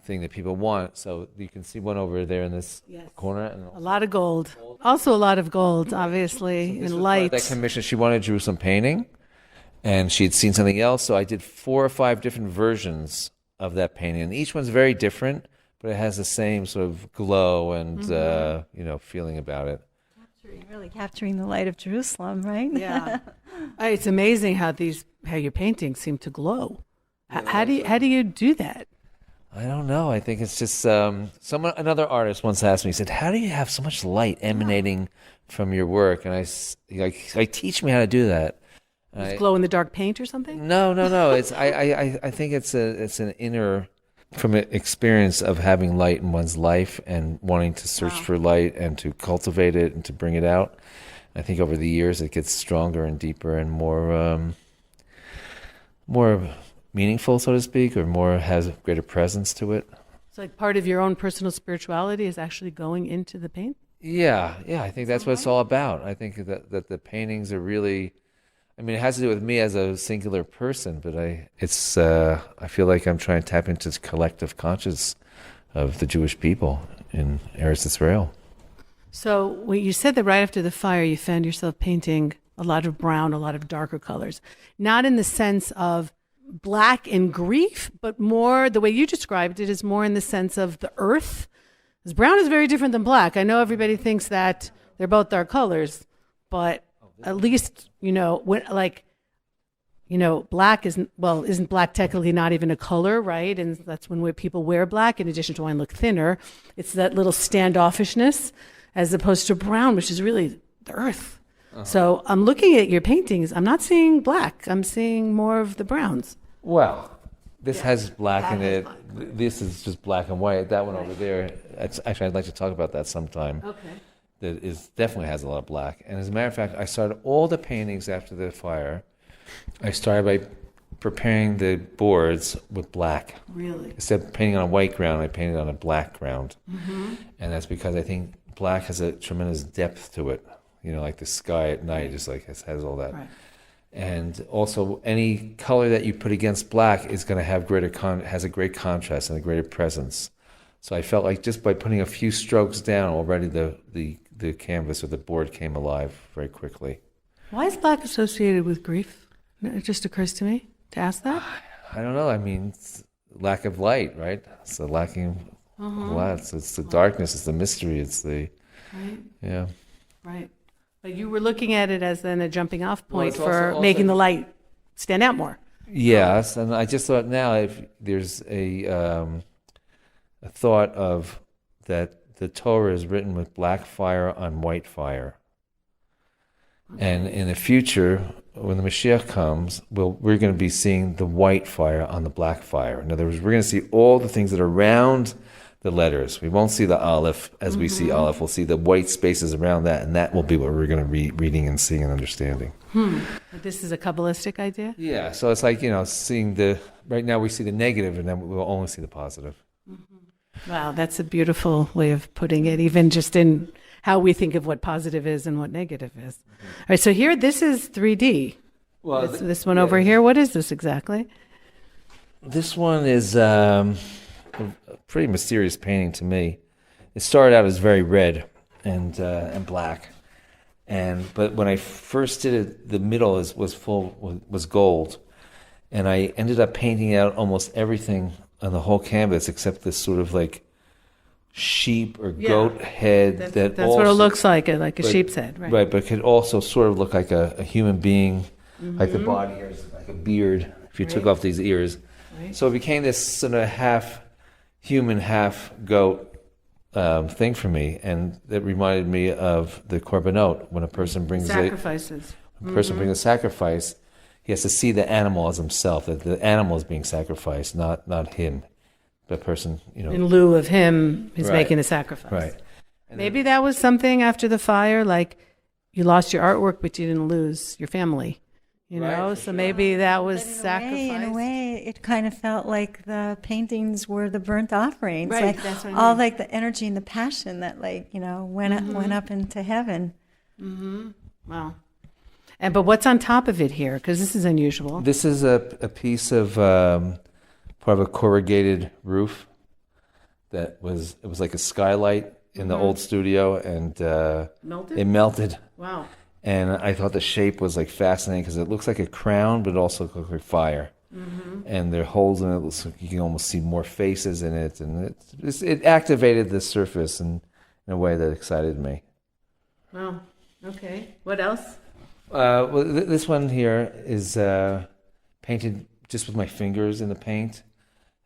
S3: thing that people want. So you can see one over there in this corner. And
S1: a lot of gold. Also a lot of gold, obviously, and light.
S3: That commission, she wanted Jerusalem painting, and she had seen something else. So I did 4 or 5 different versions of that painting. And each one's very different, but it has the same sort of glow and, feeling about it.
S2: Really capturing the light of Jerusalem, right?
S1: Yeah. It's amazing how your paintings seem to glow. How do you do that?
S3: I don't know. I think it's just another artist once asked me, he said, how do you have so much light emanating from your work? And I teach me how to do that.
S1: Glow in the dark paint or something?
S3: No. It's I think it's an inner from an experience of having light in one's life and wanting to search for light and to cultivate it and to bring it out. I think over the years it gets stronger and deeper and more meaningful, so to speak, or more has a greater presence to it.
S1: It's like part of your own personal spirituality is actually going into the paint?
S3: Yeah, I think that's what it's all about. I think that the paintings are really, I mean, it has to do with me as a singular person, but I feel like I'm trying to tap into the collective conscious of the Jewish people in Eretz Israel.
S1: So when you said that right after the fire, you found yourself painting a lot of brown, a lot of darker colors, not in the sense of black and grief, but more the way you described it is more in the sense of the earth. Because brown is very different than black. I know everybody thinks that they're both dark colors, but at least, black isn't black technically not even a color, right? And that's when people wear black, in addition to wanting to look thinner. It's that little standoffishness as opposed to brown, which is really the earth. Uh-huh. So I'm looking at your paintings. I'm not seeing black. I'm seeing more of the browns.
S3: Well, this has black in it. This is just black and white. That one over there, actually, I'd like to talk about that sometime.
S1: Okay.
S3: That definitely has a lot of black. And as a matter of fact, I started all the paintings after the fire. I started by preparing the boards with black.
S1: Really?
S3: Instead of painting on a white ground, I painted on a black ground.
S1: Mm-hmm.
S3: And that's because I think black has a tremendous depth to it. Like the sky at night, just like it has all that.
S1: Right.
S3: And also, any color that you put against black is going to have has a great contrast and a greater presence. So I felt like just by putting a few strokes down, already the canvas or the board came alive very quickly.
S1: Why is black associated with grief? It just occurs to me to ask that.
S3: I don't know. I mean, it's lack of light, right? It's the lacking of light. It's the darkness. It's the mystery. It's the yeah.
S1: Right. But you were looking at it as then a jumping off point for
S3: also
S1: making the light stand out more.
S3: Yes, and I just thought now if there's a thought of that the Torah is written with black fire on white fire. And in the future, when the Mashiach comes, we're going to be seeing the white fire on the black fire. In other words, we're going to see all the things that are around the letters. We won't see the Aleph as we see Aleph. We'll see the white spaces around that, and that will be what we're going to be reading and seeing and understanding.
S1: This is a Kabbalistic idea?
S3: Yeah, so it's like, seeing right now we see the negative, and then we'll only see the positive.
S1: Wow, that's a beautiful way of putting it, even just in how we think of what positive is and what negative is. All right, so here, this is 3D. Well, this one over here, what is this exactly?
S3: This one is a pretty mysterious painting to me. It started out as very red and black, but when I first did it, the middle was gold, and I ended up painting out almost everything on the whole canvas except this sort of like sheep or goat head. That's also,
S1: what it looks like a sheep's head, right?
S3: Right, but it could also sort of look like a human being, like the body here is like a beard if you took off these ears. Right. So it became this sort of half human, half goat thing for me, and it reminded me of the korbanot when a person brings
S1: sacrifices.
S3: Brings a sacrifice. He has to see the animal as himself, that the animal is being sacrificed, not him. The person,
S1: in lieu of him, is making a sacrifice.
S3: Right. And
S1: maybe that was something after the fire, like you lost your artwork, but you didn't lose your family. So sure. Maybe that was sacrifice.
S2: In a way, it kind of felt like the paintings were the burnt offerings.
S1: Right,
S2: like
S1: that's what I
S2: all
S1: mean.
S2: like the energy and the passion that went up into heaven.
S1: Mm-hmm. Wow. But what's on top of it here? Because this is unusual.
S3: This is a piece of part of a corrugated roof it was like a skylight in the old studio, and
S1: melted?
S3: It melted.
S1: Wow.
S3: And I thought the shape was like fascinating because it looks like a crown, but it also looks like fire. Mm-hmm. And there are holes in it. It looks like you can almost see more faces in it, and it activated the surface in a way that excited me.
S1: Wow. Okay. What else?
S3: This one here is painted just with my fingers in the paint,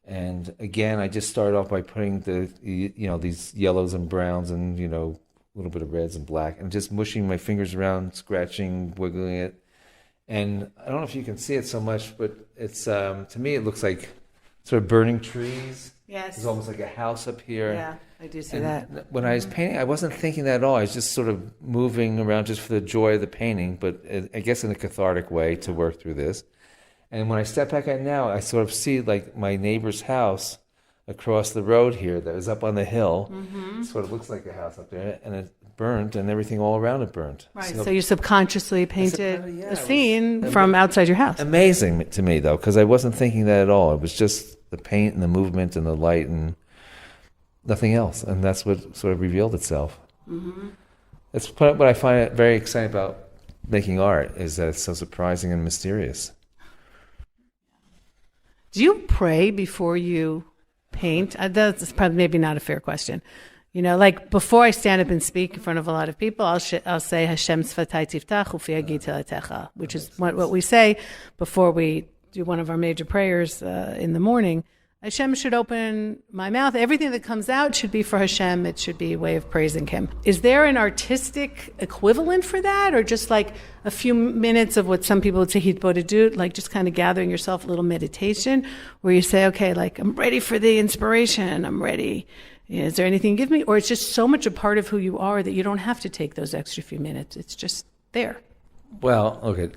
S3: and again, I just started off by putting these yellows and browns and a little bit of reds and black, and just mushing my fingers around, scratching, wiggling it. And I don't know if you can see it so much, but it's to me it looks like sort of burning trees
S1: Yes.
S3: There's almost like a house up here.
S1: Yeah, I do see
S3: And
S1: that.
S3: when I was painting, I wasn't thinking that at all. I was just sort of moving around just for the joy of the painting, but I guess in a cathartic way to work through this. And when I step back at now, I sort of see like my neighbor's house across the road here that was up on the hill. It sort of looks like a house up there, and it burned, and everything all around it burned.
S1: Right, so you subconsciously painted
S3: yeah,
S1: a scene from outside your house.
S3: Amazing to me, though, because I wasn't thinking that at all. It was just the paint and the movement and the light and nothing else. And that's what sort of revealed itself. That's what I find very exciting about making art, is that it's so surprising and mysterious.
S1: Do you pray before you paint? That's probably maybe not a fair question. You know, like before I stand up and speak in front of a lot of people, I'll say Hashem Sfatai Tiftach Ufi Agi Teletecha, which is what we say before we do one of our major prayers in the morning. Hashem should open my mouth. Everything that comes out should be for Hashem. It should be a way of praising Him. Is there an artistic equivalent for that, or just like a few minutes of what some people would say hitbodedut, like just kind of gathering yourself, a little meditation, where you say, okay, like I'm ready for the inspiration. I'm ready. Is there anything you give me? Or it's just so much a part of who you are that you don't have to take those extra few minutes. It's just there.
S3: Well, okay.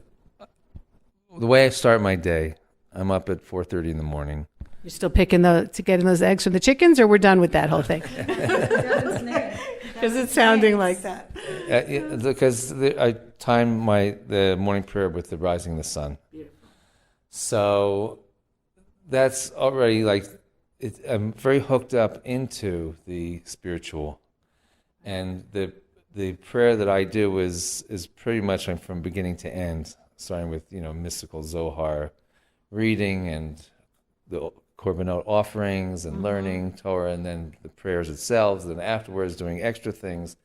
S3: The way I start my day, I'm up at 4:30 in the morning.
S1: You're still getting those eggs from the chickens, or we're done with that whole thing? Because it's sounding like that.
S3: Because I time the morning prayer with the rising of the sun.
S1: Beautiful.
S3: So that's already like, I'm very hooked up into the spiritual, and the prayer that I do is pretty much from beginning to end, starting with mystical Zohar reading and the korbanot offerings and learning Torah, and then the prayers itself, and then afterwards doing extra things.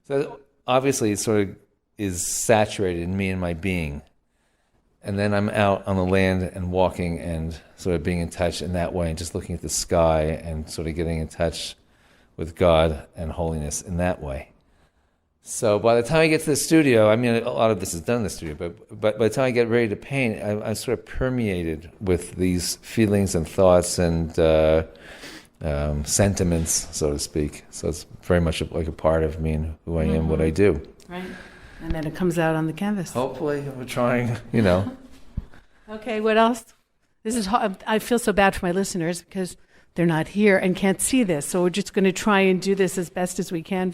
S3: So obviously it sort of is saturated in me and my being. And then I'm out on the land and walking and sort of being in touch in that way, and just looking at the sky and sort of getting in touch with God and holiness in that way. So by the time I get to the studio, I mean, a lot of this is done in the studio, but by the time I get ready to paint, I'm sort of permeated with these feelings and thoughts and sentiments, so to speak. So it's very much like a part of me and who I am, what I do.
S1: Right. And then it comes out on the canvas.
S3: Hopefully, we're trying,
S1: Okay, what else? This is I feel so bad for my listeners because they're not here and can't see this. So we're just going to try and do this as best as we can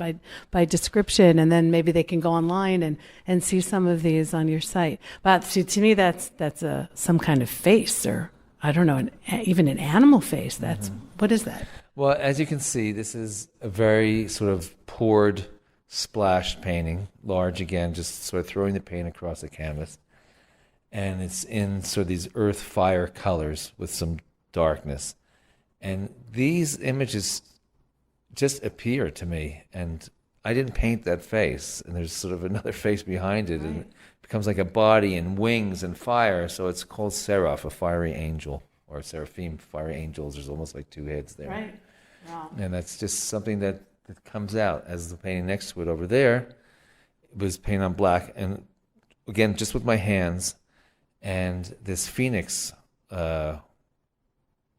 S1: by description, and then maybe they can go online and see some of these on your site. But to me, that's some kind of face, or I don't know, even an animal face. That's what is that?
S3: Well, as you can see, this is a very sort of poured, splashed painting, large again, just sort of throwing the paint across the canvas. And it's in sort of these earth fire colors with some darkness. And these images just appear to me, and I didn't paint that face, and there's sort of another face behind it, and it becomes like a body and wings and fire, so it's called Seraph, a fiery angel, or Seraphim, fiery angels. There's almost like two heads there.
S1: Right. Wow.
S3: And that's just something that comes out as the painting next to it over there. It was painted on black, and again, just with my hands, and this phoenix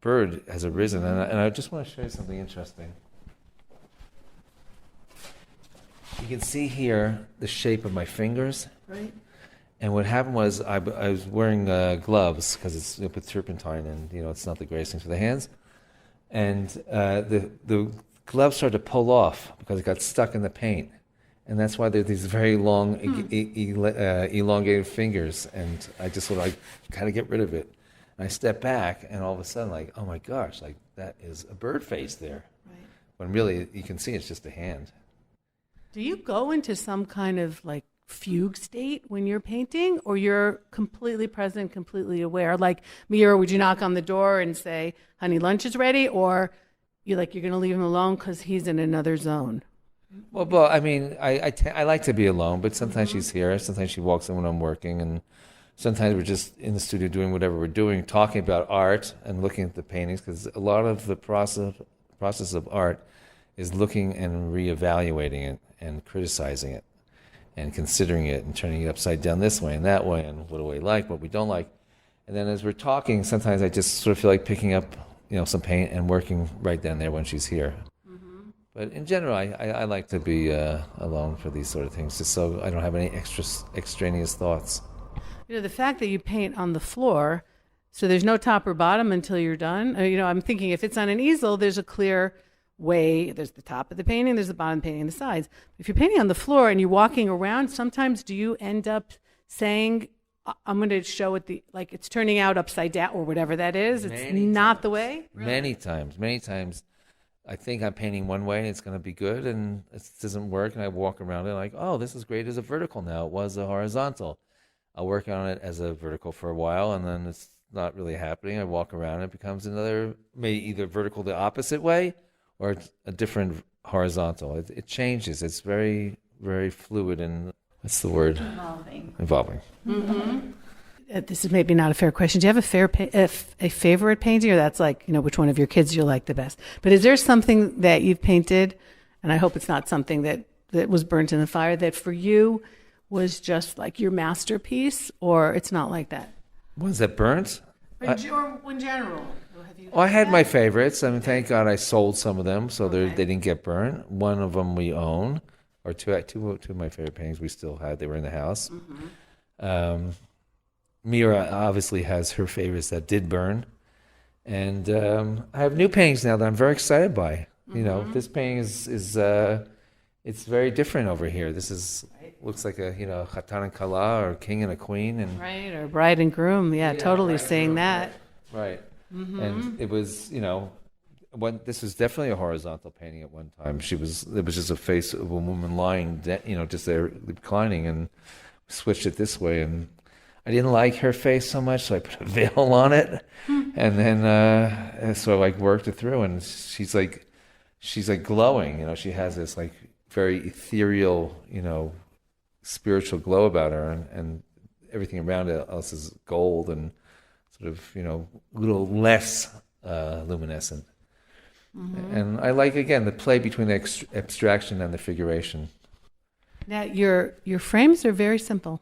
S3: bird has arisen, and I just want to show you something interesting. You can see here the shape of my fingers.
S1: Right.
S3: And what happened was I was wearing gloves because it's with turpentine, and it's not the greatest thing for the hands. And the gloves started to pull off because it got stuck in the paint, and that's why there are these very long, elongated fingers. And I just sort of kind of get rid of it. And I step back, and all of a sudden, like, oh my gosh, like that is a bird face there.
S1: Right.
S3: When really you can see it's just a hand.
S1: Do you go into some kind of like fugue state when you're painting, or you're completely present, completely aware? Like, Meira, would you knock on the door and say, honey, lunch is ready? Or you're going to leave him alone because he's in another zone?
S3: Well, I mean, I like to be alone, but sometimes she's here. Sometimes she walks in when I'm working, and sometimes we're just in the studio doing whatever we're doing, talking about art and looking at the paintings, because a lot of the process of art is looking and reevaluating it and criticizing it and considering it and turning it upside down this way and that way, and what do we like, what we don't like. And then as we're talking, sometimes I just sort of feel like picking up some paint and working right then there when she's here. But in general, I like to be alone for these sort of things, just so I don't have any extraneous thoughts.
S1: The fact that you paint on the floor, so there's no top or bottom until you're done. I'm thinking if it's on an easel, there's a clear way. There's the top of the painting, there's the bottom painting, and the sides. If you're painting on the floor and you're walking around, sometimes do you end up saying, I'm going to show it it's turning out upside down or whatever that is? It's not the way? Really?
S3: Many times. I think I'm painting one way and it's going to be good, and it doesn't work, and I walk around it like, oh, this is great as a vertical now. It was a horizontal. I'll work on it as a vertical for a while, and then it's not really happening. I walk around, it becomes another, maybe either vertical the opposite way or a different horizontal. It changes. It's very, very fluid, and what's the word? Evolving.
S1: Mm-hmm. This is maybe not a fair question. Do you have a favorite painting, or that's which one of your kids you like the best? But is there something that you've painted, and I hope it's not something that was burnt in the fire, that for you was just like your masterpiece, or it's not like that?
S3: Was that burnt?
S1: Or in general?
S3: I had my favorites. Thank God I sold some of them, so they didn't get burnt. One of them we own, or two of my favorite paintings we still had. They were in the house. Mm-hmm. Meira obviously has her favorites that did burn. And I have new paintings now that I'm very excited by. Mm-hmm. This painting is it's very different over here. This looks like a, Chatan and Kala, or king and a queen.
S1: Right, or bride and groom. Yeah, totally seeing that.
S3: Right. Mm-hmm. And it was, this was definitely a horizontal painting at one time. It was just a face of a woman lying, just there reclining, and switched it this way, and I didn't like her face so much, so I put a veil on it, and then so I worked it through, and she's like glowing. She has this very ethereal, spiritual glow about her, and everything around else is gold and sort of a little less luminescent. Mm-hmm. And I like, again, the play between the abstraction and the figuration.
S1: Now your frames are very simple.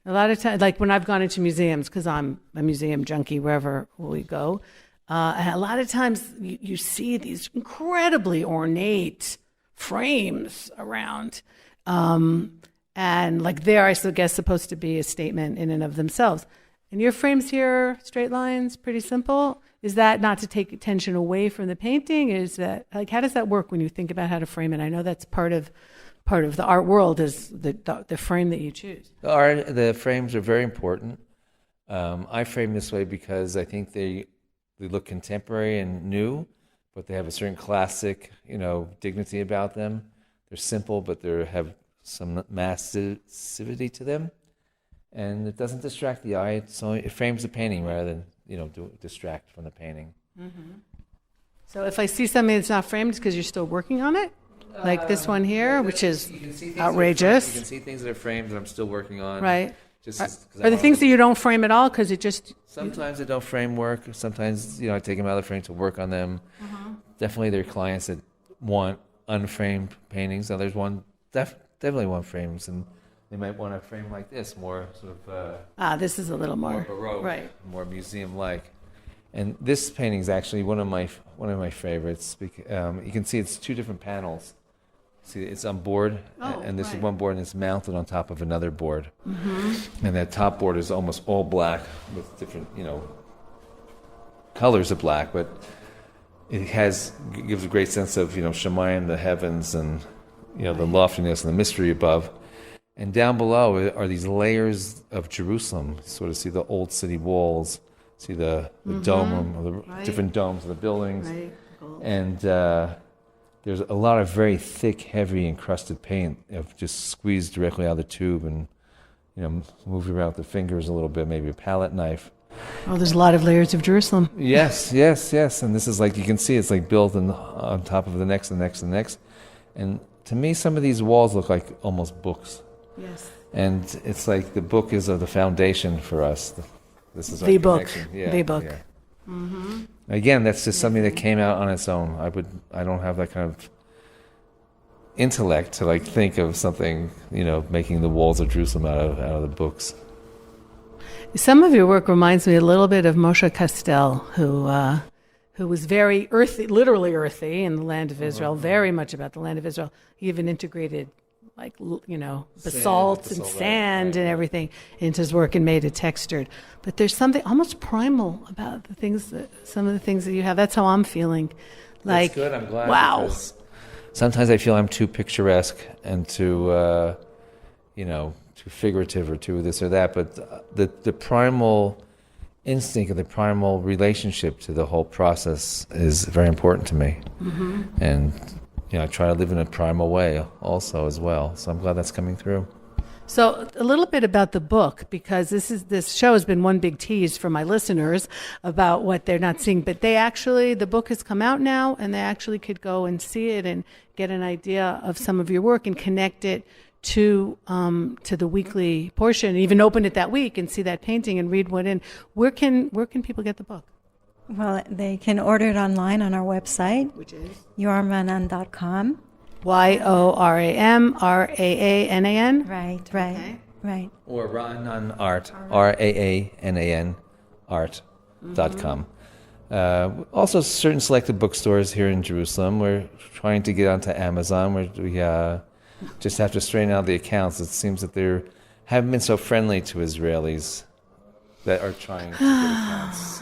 S1: A lot of times, like when I've gone into museums, because I'm a museum junkie wherever we go, a lot of times you see these incredibly ornate frames around. And they're, I guess, supposed to be a statement in and of themselves. And your frames here, straight lines, pretty simple. Is that not to take attention away from the painting? Is that, how does that work when you think about how to frame it? I know that's part of the art world is the frame that you choose.
S3: The frames are very important. I frame this way because I think they look contemporary and new, but they have a certain classic, dignity about them. They're simple, but they have some massivity to them, and it doesn't distract the eye. It frames the painting rather than distract from the painting.
S1: Mm-hmm. So if I see something that's not framed, it's because you're still working on it. Like this one here, which is outrageous.
S3: You can see things that are framed that I'm still working on.
S1: Right. Are the things that you don't frame at all because it just...
S3: Sometimes I don't frame work. Sometimes, I take them out of the frame to work on them. Mm-hmm. Definitely there are clients that want unframed paintings. Now there's definitely want frames, and they might want a frame like this, more sort of... this is a little more
S1: baroque, right?
S3: More museum-like. And this painting is actually one of my favorites. You can see it's two different panels. See, it's on board, and this is one board, and it's mounted on top of another board. Mm-hmm. And that top board is almost all black with different, colors of black, but it gives a great sense of, Shemayim, the heavens, and, the loftiness and the mystery above. And down below are these layers of Jerusalem. Sort of see the old city walls, see the dome, or the different domes of the buildings. Right. And there's a lot of very thick, heavy, encrusted paint just squeezed directly out of the tube and, moved around with the fingers a little bit, maybe a palette knife.
S1: Oh, there's a lot of layers of Jerusalem.
S3: Yes. And this is you can see it's built on top of the next and next and next. And to me, some of these walls look like almost books.
S1: Yes.
S3: And it's like the book is the foundation for us. This is
S1: the book.
S3: Connection. Yeah,
S1: the book.
S3: Yeah. Mm-hmm. Again, that's just something that came out on its own. I don't have that kind of intellect to think of something, making the walls of Jerusalem out of the books.
S1: Some of your work reminds me a little bit of Moshe Kastel, who was very earthy, literally earthy in the land of Israel, very much about the land of Israel. He even integrated basalt and sand and everything into his work and made it textured. But there's something almost primal about some of the things that you have. That's how I'm feeling. Like,
S3: that's good. I'm glad.
S1: Wow.
S3: Sometimes I feel I'm too picturesque and too, too figurative or too this or that. But the primal instinct or the primal relationship to the whole process is very important to me. Mm-hmm. And I try to live in a primal way also as well. So I'm glad that's coming through.
S1: So a little bit about the book, because this show has been one big tease for my listeners about what they're not seeing. But the book has come out now, and they actually could go and see it and get an idea of some of your work and connect it to the weekly portion, even open it that week and see that painting and read what in. Where can people get the book?
S2: Well, they can order it online on our website,
S1: which is
S2: yoramraanan.com.
S1: YORAMRAANAN.
S2: Right.
S1: Okay.
S2: Right.
S3: Or Raanan Art, RAANAN art.com. Also, certain selected bookstores here in Jerusalem. We're trying to get onto Amazon, where we just have to straighten out the accounts. It seems that they haven't been so friendly to Israelis that are trying to get accounts.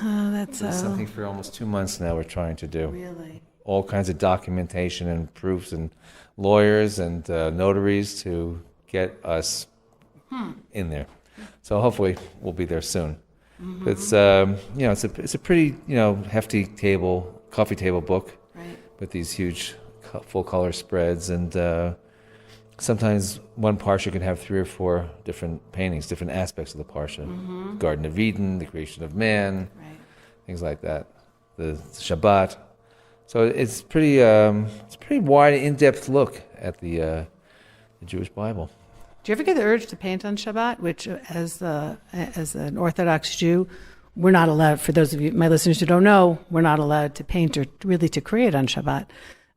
S1: That's
S3: something for almost 2 months now we're trying to do.
S1: Really?
S3: All kinds of documentation and proofs and lawyers and notaries to get us in there. So hopefully we'll be there soon. Mm-hmm. It's a pretty hefty coffee table book, right, with these huge full color spreads, and sometimes one parsha can have 3 or 4 different paintings, different aspects of the parsha. Mm-hmm. Garden of Eden, the creation of man, right, things like that. The Shabbat. So it's pretty wide, in-depth look at the Jewish Bible.
S1: Do you ever get the urge to paint on Shabbat? Which, as an Orthodox Jew, we're not allowed. For those of you, my listeners who don't know, we're not allowed to paint or really to create on Shabbat.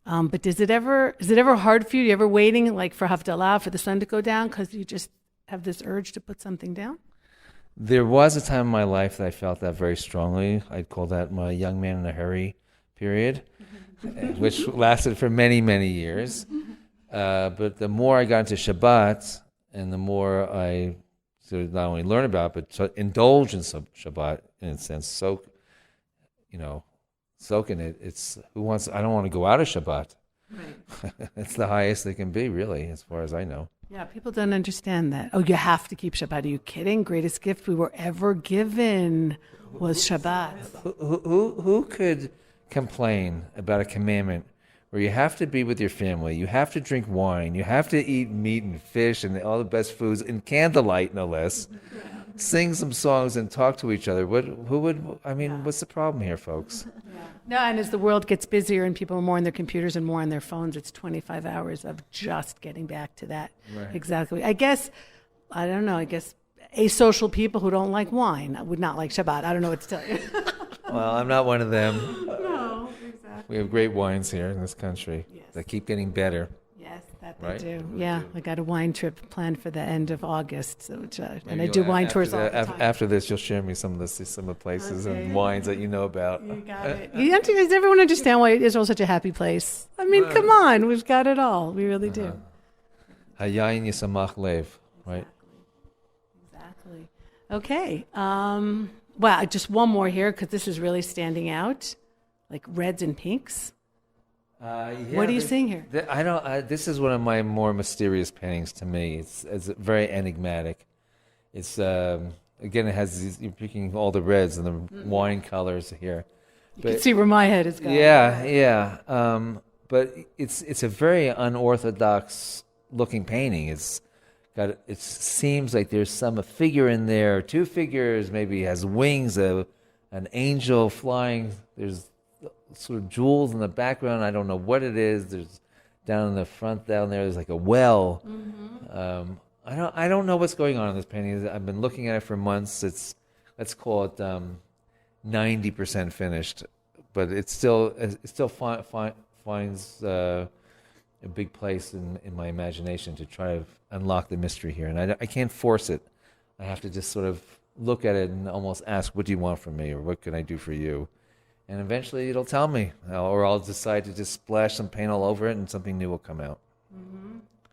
S1: But is it ever hard for you? You ever waiting like for Havdalah, for the sun to go down, because you just have this urge to put something down?
S3: There was a time in my life that I felt that very strongly. I'd call that my young man in a hurry period, which lasted for many, many years. But the more I got into Shabbat, and the more I sort of not only learn about, but indulge in Shabbat, in a sense, soak in it. I don't want to go out of Shabbat. Right. It's the highest they can be, really, as far as I know.
S1: Yeah, people don't understand that. Oh, you have to keep Shabbat. Are you kidding? Greatest gift we were ever given was Shabbat.
S3: Who could complain about a commandment where you have to be with your family, you have to drink wine, you have to eat meat and fish and all the best foods in candlelight, no less, sing some songs and talk to each other? What's the problem here, folks?
S1: No, and as the world gets busier and people are more on their computers and more on their phones, it's 25 hours of just getting back to that. Right. Exactly. I guess asocial people who don't like wine would not like Shabbat. I don't know what to tell you.
S3: Well, I'm not one of them.
S1: No, exactly.
S3: We have great wines here in this country that keep getting better.
S1: Yes, that
S3: right?
S1: they do. Yeah, I got a wine trip planned for the end of August, and I do wine tours all the time.
S3: After this, you'll share me some of the places and wines that you know about.
S1: You got it. Does everyone understand why Israel's such a happy place? I mean, come on, we've got it all. We really do.
S3: Hayayin yisamach lev, right?
S1: Exactly. Okay. Well, just one more here, because this is really standing out, like reds and pinks. What are you seeing here?
S3: This is one of my more mysterious paintings to me. It's very enigmatic. It's again, it has these, you're picking all the reds and the wine colors here.
S1: You can see where my head is going.
S3: Yeah. But it's a very unorthodox looking painting. It seems like there's a figure in there, 2 figures, maybe has wings, an angel flying. There's sort of jewels in the background. I don't know what it is. There's down in the front down there's like a well. Mm-hmm. I don't know what's going on in this painting. I've been looking at it for months. Let's call it 90% finished, but it still finds a big place in my imagination to try to unlock the mystery here. And I can't force it. I have to just sort of look at it and almost ask, what do you want from me? Or what can I do for you? And eventually it'll tell me, or I'll decide to just splash some paint all over it and something new will come out.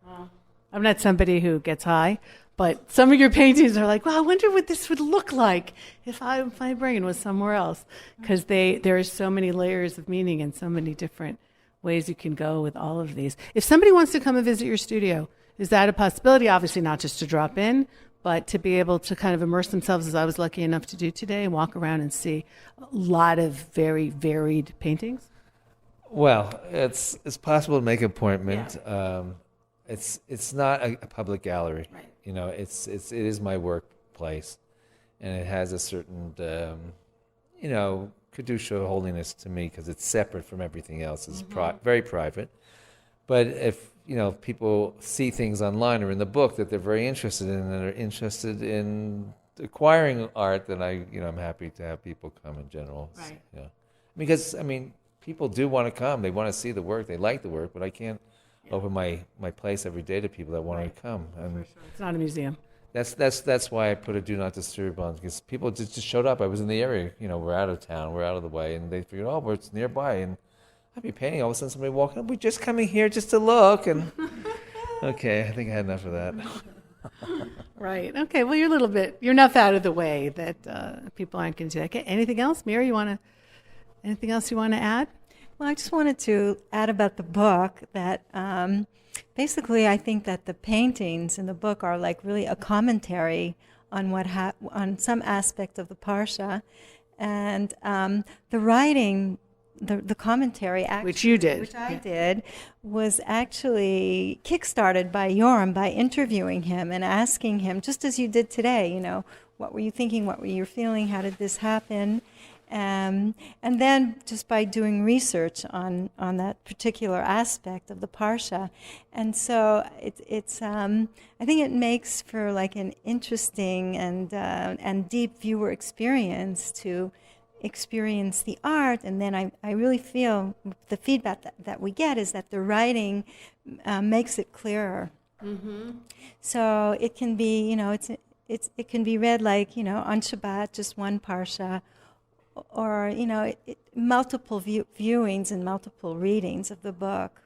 S1: Well, I'm not somebody who gets high, but some of your paintings are like, well, I wonder what this would look like if my brain was somewhere else. Because there are so many layers of meaning and so many different ways you can go with all of these. If somebody wants to come and visit your studio, is that a possibility? Obviously not just to drop in, but to be able to kind of immerse themselves, as I was lucky enough to do today, and walk around and see a lot of very varied paintings?
S3: Well, it's possible to make an appointment. Yeah. It's not a public gallery. Right. It is my workplace, and it has a certain kedusha holiness to me because it's separate from everything else. It's very private. But if people see things online or in the book that they're very interested in and are interested in acquiring art, then I'm happy to have people come in general.
S1: Right.
S3: Yeah. Because people do want to come. They want to see the work. They like the work, but I can't open my place every day to people that want to come. And
S1: for sure. It's not a museum.
S3: That's why I put a do not disturb on, because people just showed up. I was in the area. We're out of town. We're out of the way, and they figured, it's nearby, and I'd be painting. All of a sudden, somebody walking up. We're just coming here just to look, and okay, I think I had enough of that.
S1: Right. Okay. Well, you're enough out of the way that people aren't going to do that. Okay. Anything else, Meira? Anything else you want to add?
S2: Well, I just wanted to add about the book that basically I think that the paintings in the book are like really a commentary on on some aspect of the Parsha, and the writing. The commentary, actually, which I did, was actually kickstarted by Yoram by interviewing him and asking him, just as you did today, what were you thinking, what were you feeling, how did this happen? And then just by doing research on that particular aspect of the Parsha. And so it's I think it makes for like an interesting and deep viewer experience to experience the art. And then I really feel the feedback that we get is that the writing makes it clearer. Mm-hmm. So it can be, it can be read like, on Shabbat, just one parsha, or, multiple viewings and multiple readings of the book.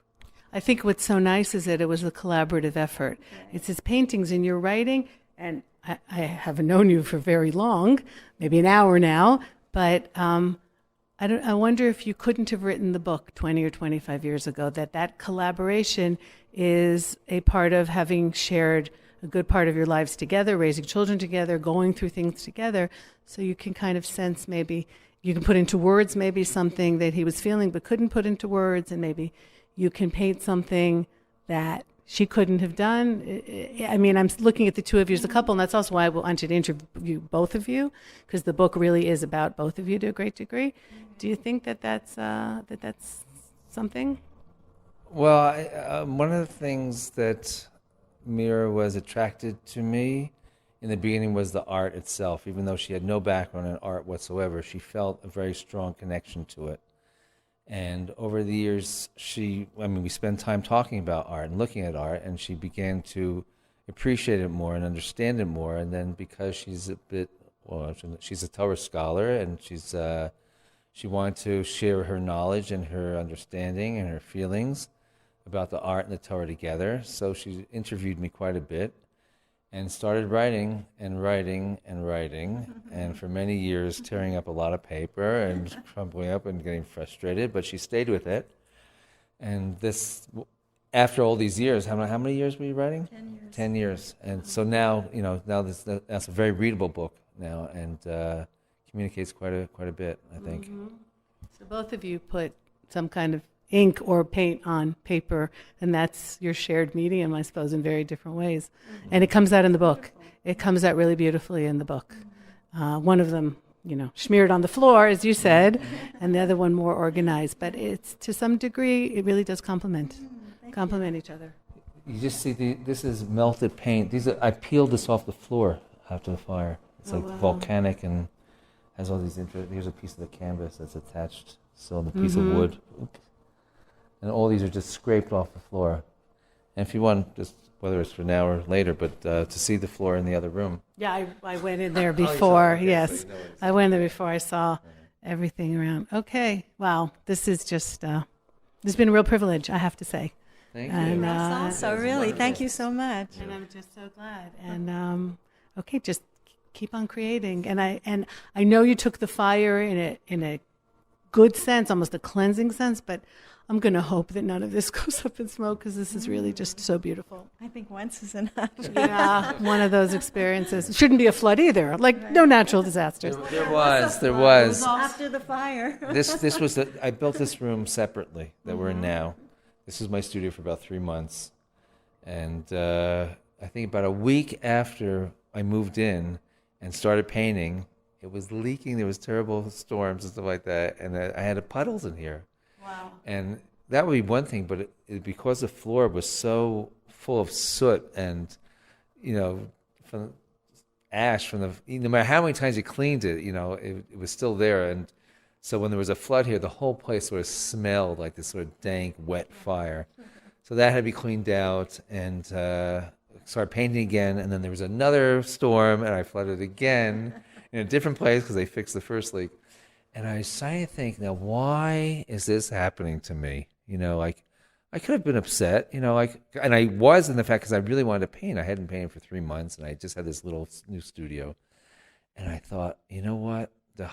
S1: I think what's so nice is that it was a collaborative effort. Right. It's his paintings and your writing, and I haven't known you for very long, maybe an hour now, but I wonder if you couldn't have written the book 20 or 25 years ago, that collaboration is a part of having shared a good part of your lives together, raising children together, going through things together, so you can kind of sense maybe, you can put into words maybe something that he was feeling but couldn't put into words, and maybe you can paint something that she couldn't have done. I mean, I'm looking at the two of you as a couple, and that's also why I wanted to interview both of you, because the book really is about both of you to a great degree. Do you think that's something?
S3: Well, one of the things that Meira was attracted to me in the beginning was the art itself. Even though she had no background in art whatsoever, she felt a very strong connection to it. And over the years, we spent time talking about art and looking at art, and she began to appreciate it more and understand it more. And then because she's she's a Torah scholar, and she wanted to share her knowledge and her understanding and her feelings about the art and the Torah together. So she interviewed me quite a bit and started writing and writing and writing, and for many years tearing up a lot of paper and crumpling up and getting frustrated, but she stayed with it. And this, after all these years, how many years were you writing?
S2: 10 years.
S3: 10 years. And so now, that's a very readable book now, and communicates quite a bit, I think.
S1: Mm-hmm. So both of you put some kind of ink or paint on paper, and that's your shared medium, I suppose, in very different ways. Mm-hmm. And it comes out in the book. It comes out really beautifully in the book. One of them, smeared on the floor, as you said, and the other one more organized. But it's, to some degree, it really does complement each other.
S3: You just see this is melted paint. I peeled this off the floor after the fire. It's volcanic and has all these here's a piece of the canvas that's attached still on the piece of wood. Oops. And all these are just scraped off the floor. And if you want, just whether it's for now or later, but to see the floor in the other room.
S1: Yeah, I went in there before, yes. I went in there before. I saw everything around. Okay. Wow. This is just, this has been a real privilege, I have to say.
S3: Thank
S1: And,
S3: you.
S2: Also, really, thank you so much.
S1: And I'm just so glad. And okay, just keep on creating. And I know you took the fire in a good sense, almost a cleansing sense, but I'm going to hope that none of this goes up in smoke because this is really just so beautiful.
S2: I think once is enough.
S1: Yeah, one of those experiences. It shouldn't be a flood either. Like no natural disasters.
S3: There was.
S2: After the fire.
S3: This was I built this room separately that we're in now. This is my studio for about 3 months, and I think about a week after I moved in and started painting, it was leaking. There was terrible storms and stuff like that, and I had puddles in here.
S1: Wow.
S3: And that would be one thing, but because the floor was so full of soot and, from ash from no matter how many times you cleaned it, it was still there. And so when there was a flood here, the whole place sort of smelled like this sort of dank, wet fire. So that had to be cleaned out and started painting again. And then there was another storm, and I flooded again in a different place because they fixed the first leak. And I started to think, now, why is this happening to me? I could have been upset, and I was in the fact because I really wanted to paint. I hadn't painted for 3 months, and I just had this little new studio. And I thought, you know what? The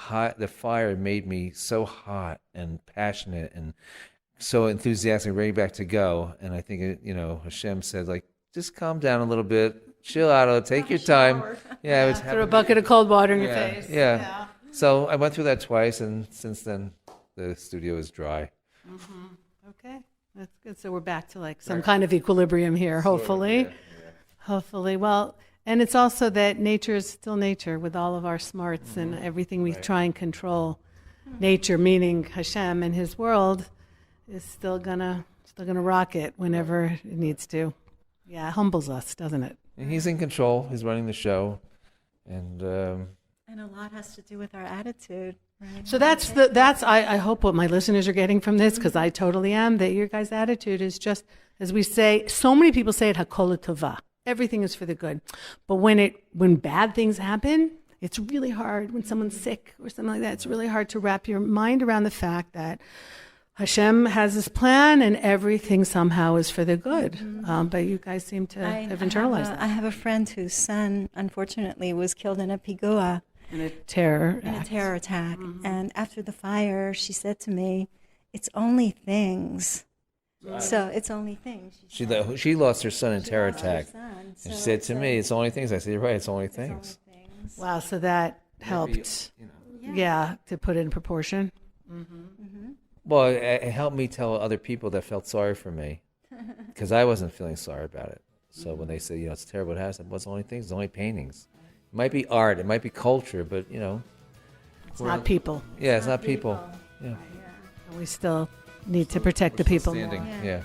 S3: fire made me so hot and passionate and so enthusiastic, ready back to go. And I think, Hashem said, just calm down a little bit, chill out, take your time. Yeah,
S1: Throw a bucket of cold water in your face.
S3: Yeah. So I went through that twice, and since then, the studio is dry.
S1: Mm-hmm. Okay, that's good. So we're back to some kind of equilibrium here, hopefully.
S3: Yeah.
S1: Hopefully. Well, and it's also that nature is still nature with all of our smarts and everything we try and control. Nature, meaning Hashem and His world, is still gonna rock it whenever it needs to. Yeah, it humbles us, doesn't it?
S3: And He's in control. He's running the show, and
S2: a lot has to do with our attitude, right?
S1: So I hope what my listeners are getting from this, because I totally am, that your guys' attitude is just, as we say, so many people say it, hakol tova. Everything is for the good. But when bad things happen, it's really hard. When someone's sick or something like that, it's really hard to wrap your mind around the fact that Hashem has His plan and everything somehow is for the good. Mm-hmm. But you guys seem to have internalized that.
S2: I have a friend whose son, unfortunately, was killed in a pigua.
S1: In a terror
S2: attack.
S1: Mm-hmm.
S2: And after the fire, she said to me, "It's only things." Right. So it's only things.
S3: She lost her son in a terror attack. And she said to me, "It's only things." I said, "You're right, it's only things."
S1: Wow, so that helped, to put it in proportion. Mm-hmm. Mm-hmm.
S3: Well, it helped me tell other people that felt sorry for me, because I wasn't feeling sorry about it. So when they said, it's terrible, it has, it's only things, it's only paintings. It might be art, it might be culture, but,
S1: it's not people.
S3: Yeah, it's not people. Yeah.
S1: And we still need to protect the people.
S3: Yeah.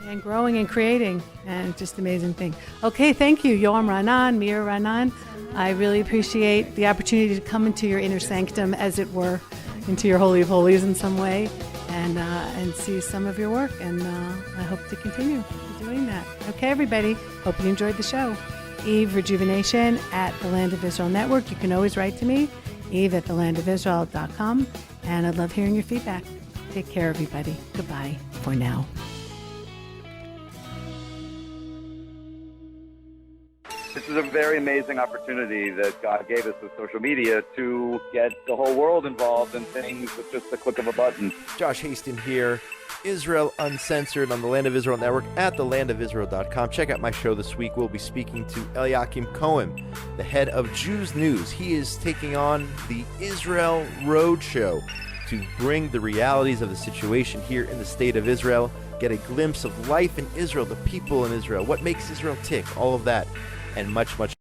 S1: And growing and creating, and just amazing thing. Okay, thank you, Yoram Raanan, Meira Raanan. I really appreciate the opportunity to come into your inner sanctum, as it were, into your Holy of Holies in some way, and see some of your work. And I hope to continue doing that. Okay, everybody. Hope you enjoyed the show. Eve Rejuvenation at the Land of Israel Network. You can always write to me, eve@thelandofisrael.com. And I'd love hearing your feedback. Take care, everybody. Goodbye for now.
S4: This is a very amazing opportunity that God gave us with social media to get the whole world involved in things with just the click of a button.
S5: Josh Haston here. Israel Uncensored on the Land of Israel Network at thelandofisrael.com. Check out my show this week. We'll be speaking to Eliakim Cohen, the head of Jews News. He is taking on the Israel Roadshow to bring the realities of the situation here in the state of Israel, get a glimpse of life in Israel, the people in Israel, what makes Israel tick, all of that, and much, much